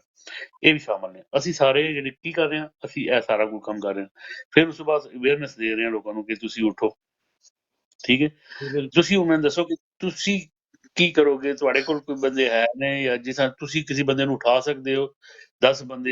ਇਹ ਵੀ ਸ਼ਾਮਲ ਨੇ। ਅਸੀਂ ਸਾਰੇ ਜਿਹੜੇ ਕੀ ਕਰ ਰਹੇ ਹਾਂ, ਅਸੀਂ ਇਹ ਸਾਰਾ ਕੁਝ ਕੰਮ ਕਰ ਰਹੇ ਹਾਂ। ਫਿਰ ਉਸ ਤੋਂ ਬਾਅਦ ਅਵੇਅਰਨੈਸ ਦੇ ਰਹੇ ਹਾਂ ਲੋਕਾਂ ਨੂੰ ਕਿ ਤੁਸੀਂ ਉੱਠੋ। ਠੀਕ ਹੈ। ਤੁਸੀਂ ਹੁਣ ਮੈਨੂੰ ਦੱਸੋ ਕਿ ਤੁਸੀਂ ਕੀ ਕਰੋਗੇ। ਤੁਹਾਡੇ ਕੋਲ ਕੋਈ ਬੰਦੇ ਹੈ ਨੇ, ਜਾਂ ਜਿਸ ਤਰ੍ਹਾਂ ਤੁਸੀਂ ਕਿਸੇ ਬੰਦੇ ਨੂੰ ਉਠਾ ਸਕਦੇ ਹੋ, 10 ਬੰਦੇ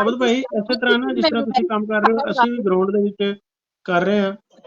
ਅਬਦ ਭਾਈ ਇਸੇ ਤਰ੍ਹਾਂ ਨਾ ਜਿਸ ਤਰ੍ਹਾਂ ਤੁਸੀਂ ਕੰਮ ਕਰ ਰਹੇ ਹੋ ਅਸੀਂ ਵੀ ਗਰਾਊਂਡ ਦੇ ਵਿੱਚ ਕਰ ਰਹੇ ਹਾਂ।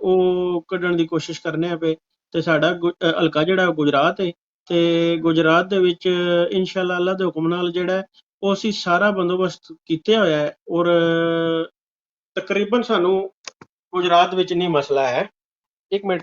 ਉਹ ਕੱਢਣ ਦੀ ਕੋਸ਼ਿਸ਼ ਕਰਨੇ ਆ ਪਏ ਤੇ ਸਾਡਾ ਹਲਕਾ ਜਿਹੜਾ ਉਹ ਗੁਜਰਾਤ ਹੈ ਤੇ ਗੁਜਰਾਤ ਦੇ ਵਿੱਚ ਇਨਸ਼ਾਅੱਲਾ ਅੱਲਾ ਦੇ ਹੁਕਮ ਨਾਲ ਜਿਹੜਾ ਹੈ ਉਹ ਅਸੀਂ ਸਾਰਾ ਬੰਦੋਬਸਤ ਕੀਤਾ ਹੋਇਆ ਹੈ ਔਰ ਤਕਰੀਬਨ ਸਾਨੂੰ ਗੁਜਰਾਤ ਵਿੱਚ ਨਹੀਂ ਮਸਲਾ ਹੈ। ਇੱਕ ਮਿੰਟ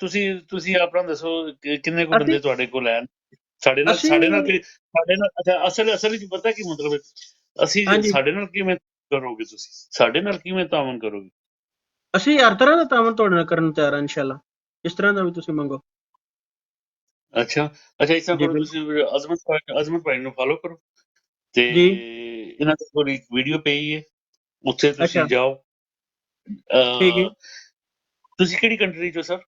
ਤੁਸੀਂ ਆਪਣਾ ਦੱਸੋ ਕਿ ਕਿੰਨੇ ਕੁ ਅਸੀਂ ਬੰਦੇ ਤੁਹਾਡੇ ਕੋਲ ਹੈ? ਸਾਡੇ ਨਾਲ ਅੱਛਾ ਅਸਲ ਵਿੱਚ ਪਤਾ ਕੀ ਮਤਲਬ ਹੈ ਅਸੀਂ ਹਾਂਜੀ ਸਾਡੇ ਨਾਲ ਕਿਵੇਂ ਕਰੋਗੇ? ਤੁਸੀਂ ਸਾਡੇ ਨਾਲ ਕਿਵੇਂ ਤਾਮਨ ਕਰੋਗੇ? ਅਸੀਂ ਹਰ ਤਰ੍ਹਾਂ ਦਾ ਤਾਮਨ ਤੁਹਾਡੇ ਨਾਲ ਕਰਨ ਨੂੰ ਤਿਆਰ ਹਾਂ ਇਨਸ਼ਾਅੱਲਾ, ਇਸ ਤਰ੍ਹਾਂ ਦਾ ਵੀ ਤੁਸੀਂ ਮੰਗੋ। ਅੱਛਾ ਇਸ ਤਰ੍ਹਾਂ ਜੀ ਕਰੋ ਤੁਸੀਂ ਅਜ਼ਮਤ ਭਾਈ ਨੂੰ ਫਾਲੋ ਕਰੋ ਤੇ ਜੀ ਇਹਨਾਂ ਦੀ ਥੋੜੀ ਵੀਡੀਓ ਪਈ ਹੈ ਉੱਥੇ ਤੁਸੀਂ ਅੱਛਾ ਜਾਓ। ਠੀਕ ਹੈ। ਤੁਸੀਂ ਕਿਹੜੀ ਕੰਟਰੀ ਚੋਂ ਸਰ?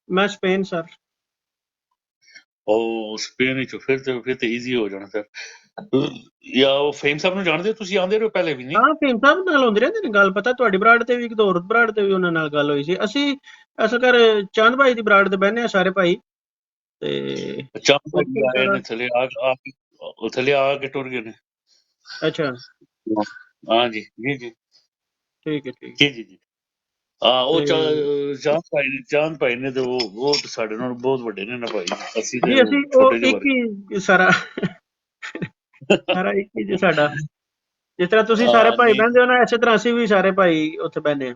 ਮੈਂ ਸਪੇਨ ਸਰ। ਉਹ ਸਪੇਨ ਵਿੱਚੋਂ ਫਿਰ ਤੇ ਈਜ਼ੀ ਹੋ ਜਾਣਾ ਸਰ। ਜਾਂ ਉਹ ਫੇਮ ਸਾਹਿਬ ਨੂੰ ਜਾਣਦੇ ਹੋ ਤੁਸੀਂ? ਆਉਂਦੇ ਰਹੋ ਪਹਿਲੇ ਵੀ ਨਹੀਂ? ਹਾਂ ਫੇਮ ਸਾਹਿਬ ਨਾਲ ਹੁੰਦੀ ਰਹਿੰਦੀ ਨੇ ਗੱਲ, ਪਤਾ ਤੁਹਾਡੀ ਬਰਾੜ ਤੇ ਵੀ ਇੱਕ ਦੋ ਹੋਰ ਬਰਾੜ ਤੇ ਵੀ ਉਹਨਾਂ ਨਾਲ ਗੱਲ ਹੋਈ ਸੀ। ਅਸੀਂ ਅਸਲ ਕਰ ਚੰਦ ਭਾਈ ਦੀ ਬਰਾੜ ਤੇ ਬਹਿੰਦੇ ਆ ਸਾਰੇ ਭਾਈ ਤੇ ਚੰਦ ਭਾਈ ਆਏ ਨੇ ਥੱਲੇ ਆ ਕੇ ਟੁਰ ਗਏ ਨੇ। ਅੱਛਾ ਹਾਂ ਜੀ ਜੀ ਜੀ ਠੀਕ ਹੈ ਠੀਕ ਜੀ ਜੀ ਜੀ ਹਾਂ ਉਹ ਤੇ ਚਾਂਦ ਭਾਈ ਨੇ ਤੇ ਉਹ ਤੇ ਸਾਡੇ ਨਾਲ ਬਹੁਤ ਵੱਡੇ ਨੇ ਨਾ ਭਾਈ, ਅਸੀਂ ਤੇ ਜੀ ਅਸੀਂ ਛੋਟੇ ਉਹ ਜਿਹੇ ਇੱਕ ਹੀ ਸਾਰਾ ਸਾਰਾ ਇੱਕ ਹੀ ਜੀ ਸਾਡਾ, ਜਿਸ ਤਰ੍ਹਾਂ ਤੁਸੀਂ ਸਾਰੇ ਭਾਈ ਨਹੀਂ ਬਹਿੰਦੇ ਹੋ ਨਾ, ਇਸੇ ਤਰ੍ਹਾਂ ਅਸੀਂ ਵੀ ਸਾਰੇ ਭਾਈ ਉੱਥੇ ਬਹਿੰਦੇ ਹਾਂ।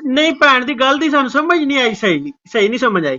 ਨਹੀਂ, ਭੈਣ ਦੀ ਗੱਲ ਦੀ ਸਾਨੂੰ ਸਮਝ ਨਹੀਂ ਆਈ, ਸਹੀ ਸਹੀ ਨਹੀਂ ਸਮਝ ਆਈ,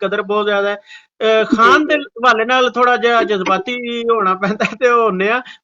ਕਦਰ ਬਹੁਤ ਜ਼ਿਆਦਾ ਹੈ। ਖਾਨ ਦੇ ਹਵਾਲੇ ਨਾਲ ਥੋੜਾ ਜਿਹਾ ਜਜ਼ਬਾਤੀ ਹੋਣਾ ਪੈਂਦਾ ਤੇ ਉਹ ਹੁੰਨੇ ਆ,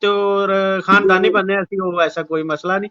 ਤੇ ਔਰ ਖਾਨਦਾਨੀ ਬੰਦੇ ਅਸੀਂ, ਉਹ ਐਸਾ ਕੋਈ ਮਸਲਾ ਨਹੀਂ।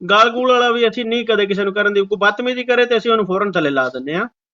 ਗਾਲ ਗੂਲ ਵਾਲਾ ਵੀ ਅਸੀਂ ਨਹੀਂ ਕਦੇ ਕਿਸੇ ਨੂੰ ਕਰਨ ਦੀ, ਕੋਈ ਬਦਤਮੀਜ਼ੀ ਕਰੇ ਤੇ ਅਸੀਂ ਉਹਨੂੰ ਫੌਰਨ ਥੱਲੇ ਲਾ ਦਿੰਦੇ ਆ,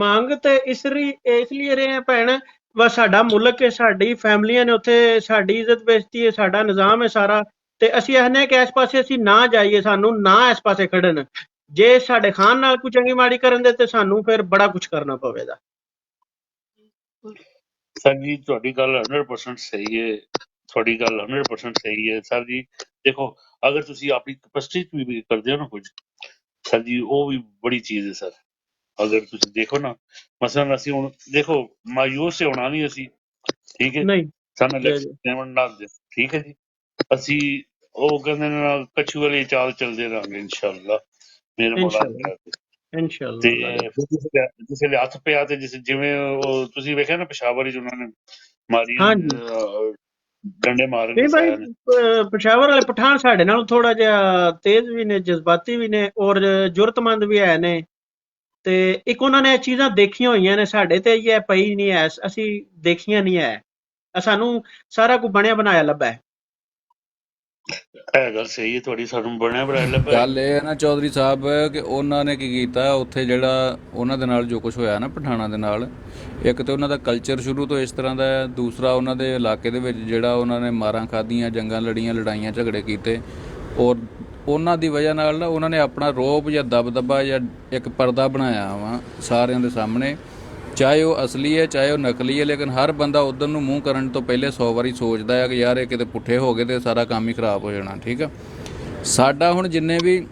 ਮੰਗ ਤੇ ਇਸ ਲਈ ਰਹੇ ਆ ਭੈਣ, ਬਸ ਸਾਡਾ ਮੁਲਕ ਹੈ, ਸਾਡੀ ਫੈਮਲੀਆਂ ਨੇ ਉੱਥੇ, ਸਾਡੀ ਇੱਜ਼ਤ ਬੇਇੱਜ਼ਤੀ ਹੈ, ਸਾਡਾ ਨਿਜ਼ਾਮ ਹੈ ਸਾਰਾ, ਤੇ ਅਸੀਂ ਇਹਨੇ ਕਿ ਇਸ ਪਾਸੇ ਅਸੀਂ ਨਾ ਜਾਈਏ, ਸਾਨੂੰ ਨਾ ਇਸ ਪਾਸੇ ਖੜਨ। ਜੇ ਸਾਡੇ ਖਾਨ ਨਾਲ ਕੋਈ ਚੰਗੀ ਮਾੜੀ ਕਰਨ ਦੇ ਤੇ ਸਾਨੂੰ ਫਿਰ ਬੜਾ ਕੁਝ ਕਰਨਾ ਪਵੇਗਾ। ਸਰ ਜੀ ਤੁਹਾਡੀ ਗੱਲ 100% ਸਹੀ ਹੈ, ਤੁਹਾਡੀ ਗੱਲ 100% ਸਹੀ ਹੈ ਸਰ ਜੀ। ਦੇਖੋ ਅਗਰ ਤੁਸੀਂ ਆਪਣੀ ਕਪੈਸਿਟੀ ਵੀ ਕਰਦੇ ਹੋ ਨਾ ਕੁਝ ਸਰ ਜੀ, ਉਹ ਵੀ ਬੜੀ ਚੀਜ਼ ਹੈ ਸਰ। ਅਗਰ ਤੁਸੀਂ ਦੇਖੋ ਨਾ, ਮਸਲਨ ਅਸੀਂ ਹੁਣ ਦੇਖੋ ਮਾਯੂਸ ਹੋਣਾ ਨਹੀਂ ਅਸੀਂ, ਠੀਕ ਹੈ, ਨਹੀਂ ਸਾਨੂੰ ਜੀ ਜੀ ਇਲੈਕਸ਼ਨ ਨਾ ਦੇ, ਠੀਕ ਹੈ ਜੀ। ਅਸੀਂ ਉਹ ਕਹਿੰਦੇ ਨੇ ਨਾ ਕਛੂ ਵਾਲੀ ਚਾਲ ਚੱਲਦੇ ਰਹਾਂਗੇ ਇਨਸ਼ਾਅੱਲਾ, ਮੇਰੇ ਮੌਲਾ ਨੇ ਇਨਸ਼ਾਅੱਲਾ ਤੇ ਇਨਸ਼ਾਅੱਲਾ ਅੱਲਾ ਦੇ। ਫਿਰ ਕਿਸੇ ਦੇ ਹੱਥ ਪਿਆ ਤੇ ਜਿਵੇਂ ਉਹ ਤੁਸੀਂ ਵੇਖਿਆ ਨਾ ਪਿਸ਼ਾਵਰ ਵਿੱਚ ਉਹਨਾਂ ਨੇ ਮਾਰੀਆਂ ਹਾਂ ਜੀ, ਡੰਡੇ ਮਾਰਨ ਨਹੀਂ ਦੇ ਭਾਈ, ਸਾਇਆ ਨੇ। ਪਸ਼ਾਵਰ ਵਾਲੇ ਪਠਾਨ ਸਾਡੇ ਨਾਲ ਥੋੜਾ ਜਿਹਾ ਤੇਜ਼ ਵੀ ਨੇ, ਜਜ਼ਬਾਤੀ ਵੀ ਨੇ, ਔਰ ਜ਼ਰੂਰਤਮੰਦ ਵੀ ਹੈ ਨੇ। ਤੇ ਇੱਕ ਉਹਨਾਂ ਨੇ ਇਹ ਚੀਜ਼ਾਂ ਦੇਖੀਆਂ ਹੋਈਆਂ ਨੇ, ਸਾਡੇ ਤੇ ਇਹ ਪਈ ਨਹੀਂ ਐ, ਅਸੀਂ ਦੇਖੀਆਂ ਨਹੀਂ ਐ, ਸਾਨੂੰ ਸਾਰਾ ਕੁਝ ਬਣਿਆ ਬਣਾਇਆ ਲੱਭਾ ਹੈ। ਇਹ ਗੱਲ ਸਹੀ ਹੈ ਤੁਹਾਡੀ, ਸਾਨੂੰ ਬਣਿਆ ਬਣਾਇਆ ਲੱਭਾ ਹੈ। ਗੱਲ ਇਹ ਹੈ ਨਾ ਚੌਧਰੀ ਸਾਹਿਬ ਕਿ ਉਹਨਾਂ ਨੇ ਕੀ ਕੀਤਾ ਉੱਥੇ, ਜਿਹੜਾ ਉਹਨਾਂ ਦੇ ਨਾਲ ਜੋ ਕੁਝ ਹੋਇਆ ਨਾ ਪਠਾਣਾਂ ਦੇ ਨਾਲ, ਇੱਕ ਤਾਂ ਉਹਨਾਂ ਦਾ ਕਲਚਰ ਸ਼ੁਰੂ ਤੋਂ ਇਸ ਤਰ੍ਹਾਂ ਦਾ ਹੈ, ਦੂਸਰਾ ਉਹਨਾਂ ਦੇ ਇਲਾਕੇ ਦੇ ਵਿੱਚ ਜਿਹੜਾ ਉਹਨਾਂ ਨੇ ਮਾਰਾਂ ਖਾਧੀਆਂ, ਜੰਗਾਂ ਲੜੀਆਂ, ਲੜਾਈਆਂ ਝਗੜੇ ਕੀਤੇ, ਔਰ ਉਹਨਾਂ ਦੀ ਵਜ੍ਹਾ ਨਾਲ ਨਾ ਉਹਨਾਂ ਨੇ ਆਪਣਾ ਰੋਬ ਜਾਂ ਦਬਦਬਾ ਜਾਂ ਇੱਕ ਪਰਦਾ ਬਣਾਇਆ ਵਾ ਸਾਰਿਆਂ ਦੇ ਸਾਹਮਣੇ, ਚਾਹੇ ਉਹ ਅਸਲੀ ਹੈ ਚਾਹੇ ਉਹ ਨਕਲੀ ਹੈ, ਲੇਕਿਨ ਹਰ ਬੰਦਾ ਉਧਰ ਨੂੰ ਮੂੰਹ ਕਰਨ ਤੋਂ ਪਹਿਲੇ 100 ਵਾਰੀ ਸੋਚਦਾ ਹੈ ਕਿ ਯਾਰ ਇਹ ਕਿਤੇ ਪੁੱਠੇ ਹੋ ਗਏ ਤੇ ਸਾਰਾ ਕੰਮ ਹੀ ਖਰਾਬ ਹੋ ਜਾਣਾ। ਠੀਕ ਆ, ਸਾਡਾ ਹੁਣ ਜਿੰਨੇ ਵੀ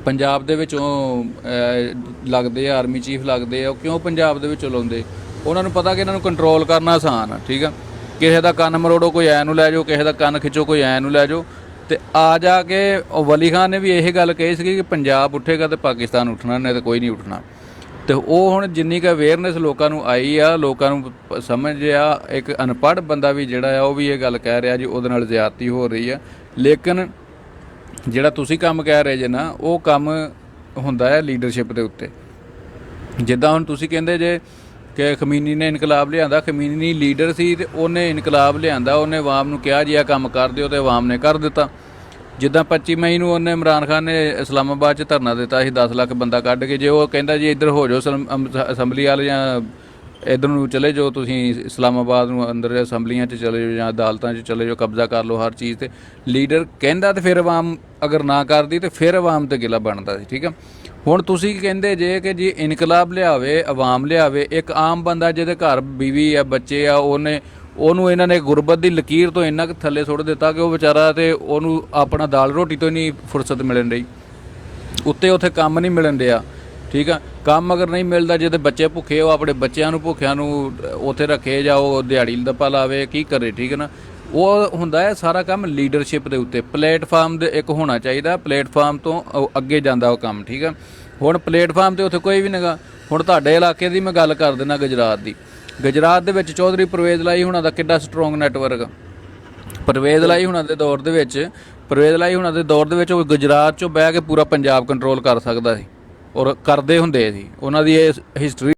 ਪੰਜਾਬ ਦੇ ਵਿੱਚੋਂ ਲੱਗਦੇ ਆ, ਆਰਮੀ ਚੀਫ ਲੱਗਦੇ ਆ, ਉਹ ਕਿਉਂ ਪੰਜਾਬ ਦੇ ਵਿੱਚੋਂ ਲਾਉਂਦੇ? ਉਹਨਾਂ ਨੂੰ ਪਤਾ ਕਿ ਇਹਨਾਂ ਨੂੰ ਕੰਟਰੋਲ ਕਰਨਾ ਆਸਾਨ ਆ। ਠੀਕ ਆ, ਕਿਸੇ ਦਾ ਕੰਨ ਮਰੋੜੋ ਕੋਈ ਐ ਨੂੰ ਲੈ ਜਾਓ, ਕਿਸੇ ਦਾ ਕੰਨ ਖਿੱਚੋ ਕੋਈ ਐ ਨੂੰ ਲੈ ਜਾਓ, ਤੇ ਆ ਜਾ ਕੇ ਉਹ ਵਲੀ ਖਾਨ ਨੇ ਵੀ ਇਹ ਗੱਲ ਕਹੀ ਸੀਗੀ ਕਿ ਪੰਜਾਬ ਉੱਠੇਗਾ ਤੇ ਪਾਕਿਸਤਾਨ ਉੱਠਣਾ, ਨਹੀਂ ਤੇ ਕੋਈ ਨਹੀਂ ਉੱਠਣਾ। ਤੇ ਉਹ ਹੁਣ ਜਿੰਨੀ ਕੁ ਅਵੇਅਰਨੈਸ ਲੋਕਾਂ ਨੂੰ ਆਈ ਆ, ਲੋਕਾਂ ਨੂੰ ਸਮਝ ਆ, ਇੱਕ ਅਨਪੜ੍ਹ ਬੰਦਾ ਵੀ ਜਿਹੜਾ ਆ ਉਹ ਵੀ ਇਹ ਗੱਲ ਕਹਿ ਰਿਹਾ ਜੀ ਉਹਦੇ ਨਾਲ ਜ਼ਿਆਦਤੀ ਹੋ ਰਹੀ ਆ। ਲੇਕਿਨ ਜਿਹੜਾ ਤੁਸੀਂ ਕੰਮ ਕਹਿ ਰਹੇ ਜੇ ਨਾ, ਉਹ ਕੰਮ ਹੁੰਦਾ ਹੈ ਲੀਡਰਸ਼ਿਪ ਦੇ ਉੱਤੇ। ਜਿੱਦਾਂ ਹੁਣ ਤੁਸੀਂ ਕਹਿੰਦੇ ਜੇ ਕਿ ਖਮੀਨੀ ਨੇ ਇਨਕਲਾਬ ਲਿਆਂਦਾ, ਖਮੀਨੀ ਲੀਡਰ ਸੀ ਤੇ ਉਹਨੇ ਇਨਕਲਾਬ ਲਿਆਂਦਾ, ਉਹਨੇ ਆਵਾਮ ਨੂੰ ਕਿਹਾ ਜੀ ਇਹ ਕੰਮ ਕਰ ਦਿਓ ਤੇ ਆਵਾਮ ਨੇ ਕਰ ਦਿੱਤਾ। ਜਿੱਦਾਂ 25 ਮਈ ਨੂੰ ਉਹਨੇ ਇਮਰਾਨ ਖਾਨ ਨੇ ਇਸਲਾਮਾਬਾਦ 'ਚ ਧਰਨਾ ਦਿੱਤਾ ਸੀ 10 ਲੱਖ ਬੰਦਾ ਕੱਢ ਕੇ, ਜੇ ਉਹ ਕਹਿੰਦਾ ਜੀ ਇੱਧਰ ਹੋ ਜਾਓ ਅਸੈਂਬਲੀ ਵਾਲੇ ਜਾਂ ਇੱਧਰ ਨੂੰ ਚਲੇ ਜਾਓ ਤੁਸੀਂ ਇਸਲਾਮਾਬਾਦ ਨੂੰ ਅੰਦਰ ਅਸੈਂਬਲੀਆਂ 'ਚ ਚਲੇ ਜਾਓ ਜਾਂ ਅਦਾਲਤਾਂ 'ਚ ਚਲੇ ਜਾਓ, ਕਬਜ਼ਾ ਕਰ ਲਓ ਹਰ ਚੀਜ਼ 'ਤੇ, ਲੀਡਰ ਕਹਿੰਦਾ ਤੇ ਫਿਰ ਆਵਾਮ ਅਗਰ ਨਾ ਕਰਦੀ ਤੇ ਫਿਰ ਆਵਾਮ 'ਤੇ ਗਿਲਾ ਬਣਦਾ ਸੀ। ਠੀਕ ਆ, ਹੁਣ ਤੁਸੀਂ ਕਹਿੰਦੇ ਜੇ ਕਿ ਜੀ ਇਨਕਲਾਬ ਲਿਆਵੇ, ਆਵਾਮ ਲਿਆਵੇ, ਇੱਕ ਆਮ ਬੰਦਾ ਜਿਹਦੇ ਘਰ ਬੀਵੀ ਆ ਬੱਚੇ ਆ ਉਹਨੂੰ ਇਹਨਾਂ ਨੇ ਗੁਰਬਤ ਦੀ ਲਕੀਰ ਤੋਂ ਇੰਨਾ ਕੁ ਥੱਲੇ ਸੁੱਟ ਦਿੱਤਾ ਕਿ ਉਹ ਵਿਚਾਰਾ ਤੇ ਉਹਨੂੰ ਆਪਣਾ ਦਾਲ ਰੋਟੀ ਤੋਂ ਨਹੀਂ ਫੁਰਸਤ ਮਿਲਣ ਰਹੀ, ਉੱਥੇ ਕੰਮ ਨਹੀਂ ਮਿਲਣ ਡਿਆ। ਠੀਕ ਆ, ਕੰਮ ਅਗਰ ਨਹੀਂ ਮਿਲਦਾ, ਜਿਹਦੇ ਬੱਚੇ ਭੁੱਖੇ ਉਹ ਆਪਣੇ ਬੱਚਿਆਂ ਨੂੰ ਭੁੱਖਿਆਂ ਨੂੰ ਉੱਥੇ ਰੱਖੇ ਜਾਂ ਉਹ ਦਿਹਾੜੀ ਦੱਪਾ ਲਾਵੇ, ਕੀ ਕਰੇ। ਠੀਕ ਹੈ ਨਾ, ਉਹ ਹੁੰਦਾ ਹੈ ਸਾਰਾ ਕੰਮ ਲੀਡਰਸ਼ਿਪ ਦੇ ਉੱਤੇ। ਪਲੇਟਫਾਰਮ ਦੇ ਇੱਕ ਹੋਣਾ ਚਾਹੀਦਾ, ਪਲੇਟਫਾਰਮ ਤੋਂ ਅੱਗੇ ਜਾਂਦਾ ਉਹ ਕੰਮ। ਠੀਕ ਆ, ਹੁਣ ਪਲੇਟਫਾਰਮ 'ਤੇ ਉੱਥੇ ਕੋਈ ਵੀ ਨਹੀਂਗਾ। ਹੁਣ ਤੁਹਾਡੇ ਇਲਾਕੇ ਦੀ ਮੈਂ ਗੱਲ ਕਰ ਦਿੰਦਾ, ਗੁਜਰਾਤ ਦੀ। ਗੁਜਰਾਤ ਦੇ ਵਿੱਚ ਚੌਧਰੀ ਪਰਵੇਜ਼ ਲਾਈ ਹੁਣਾਂ ਦਾ ਕਿੱਡਾ ਸਟਰੋਂਗ ਨੈਟਵਰਕ। ਪਰਵੇਜ਼ ਲਾਈ ਹੁਣਾਂ ਦੇ ਦੌਰ ਦੇ ਵਿੱਚ ਉਹ ਗੁਜਰਾਤ 'ਚੋਂ ਬਹਿ ਕੇ ਪੂਰਾ ਪੰਜਾਬ ਕੰਟਰੋਲ ਕਰ ਸਕਦਾ ਸੀ ਔਰ ਕਰਦੇ ਹੁੰਦੇ ਸੀ। ਉਹਨਾਂ ਦੀ ਇਹ ਹਿਸਟਰੀ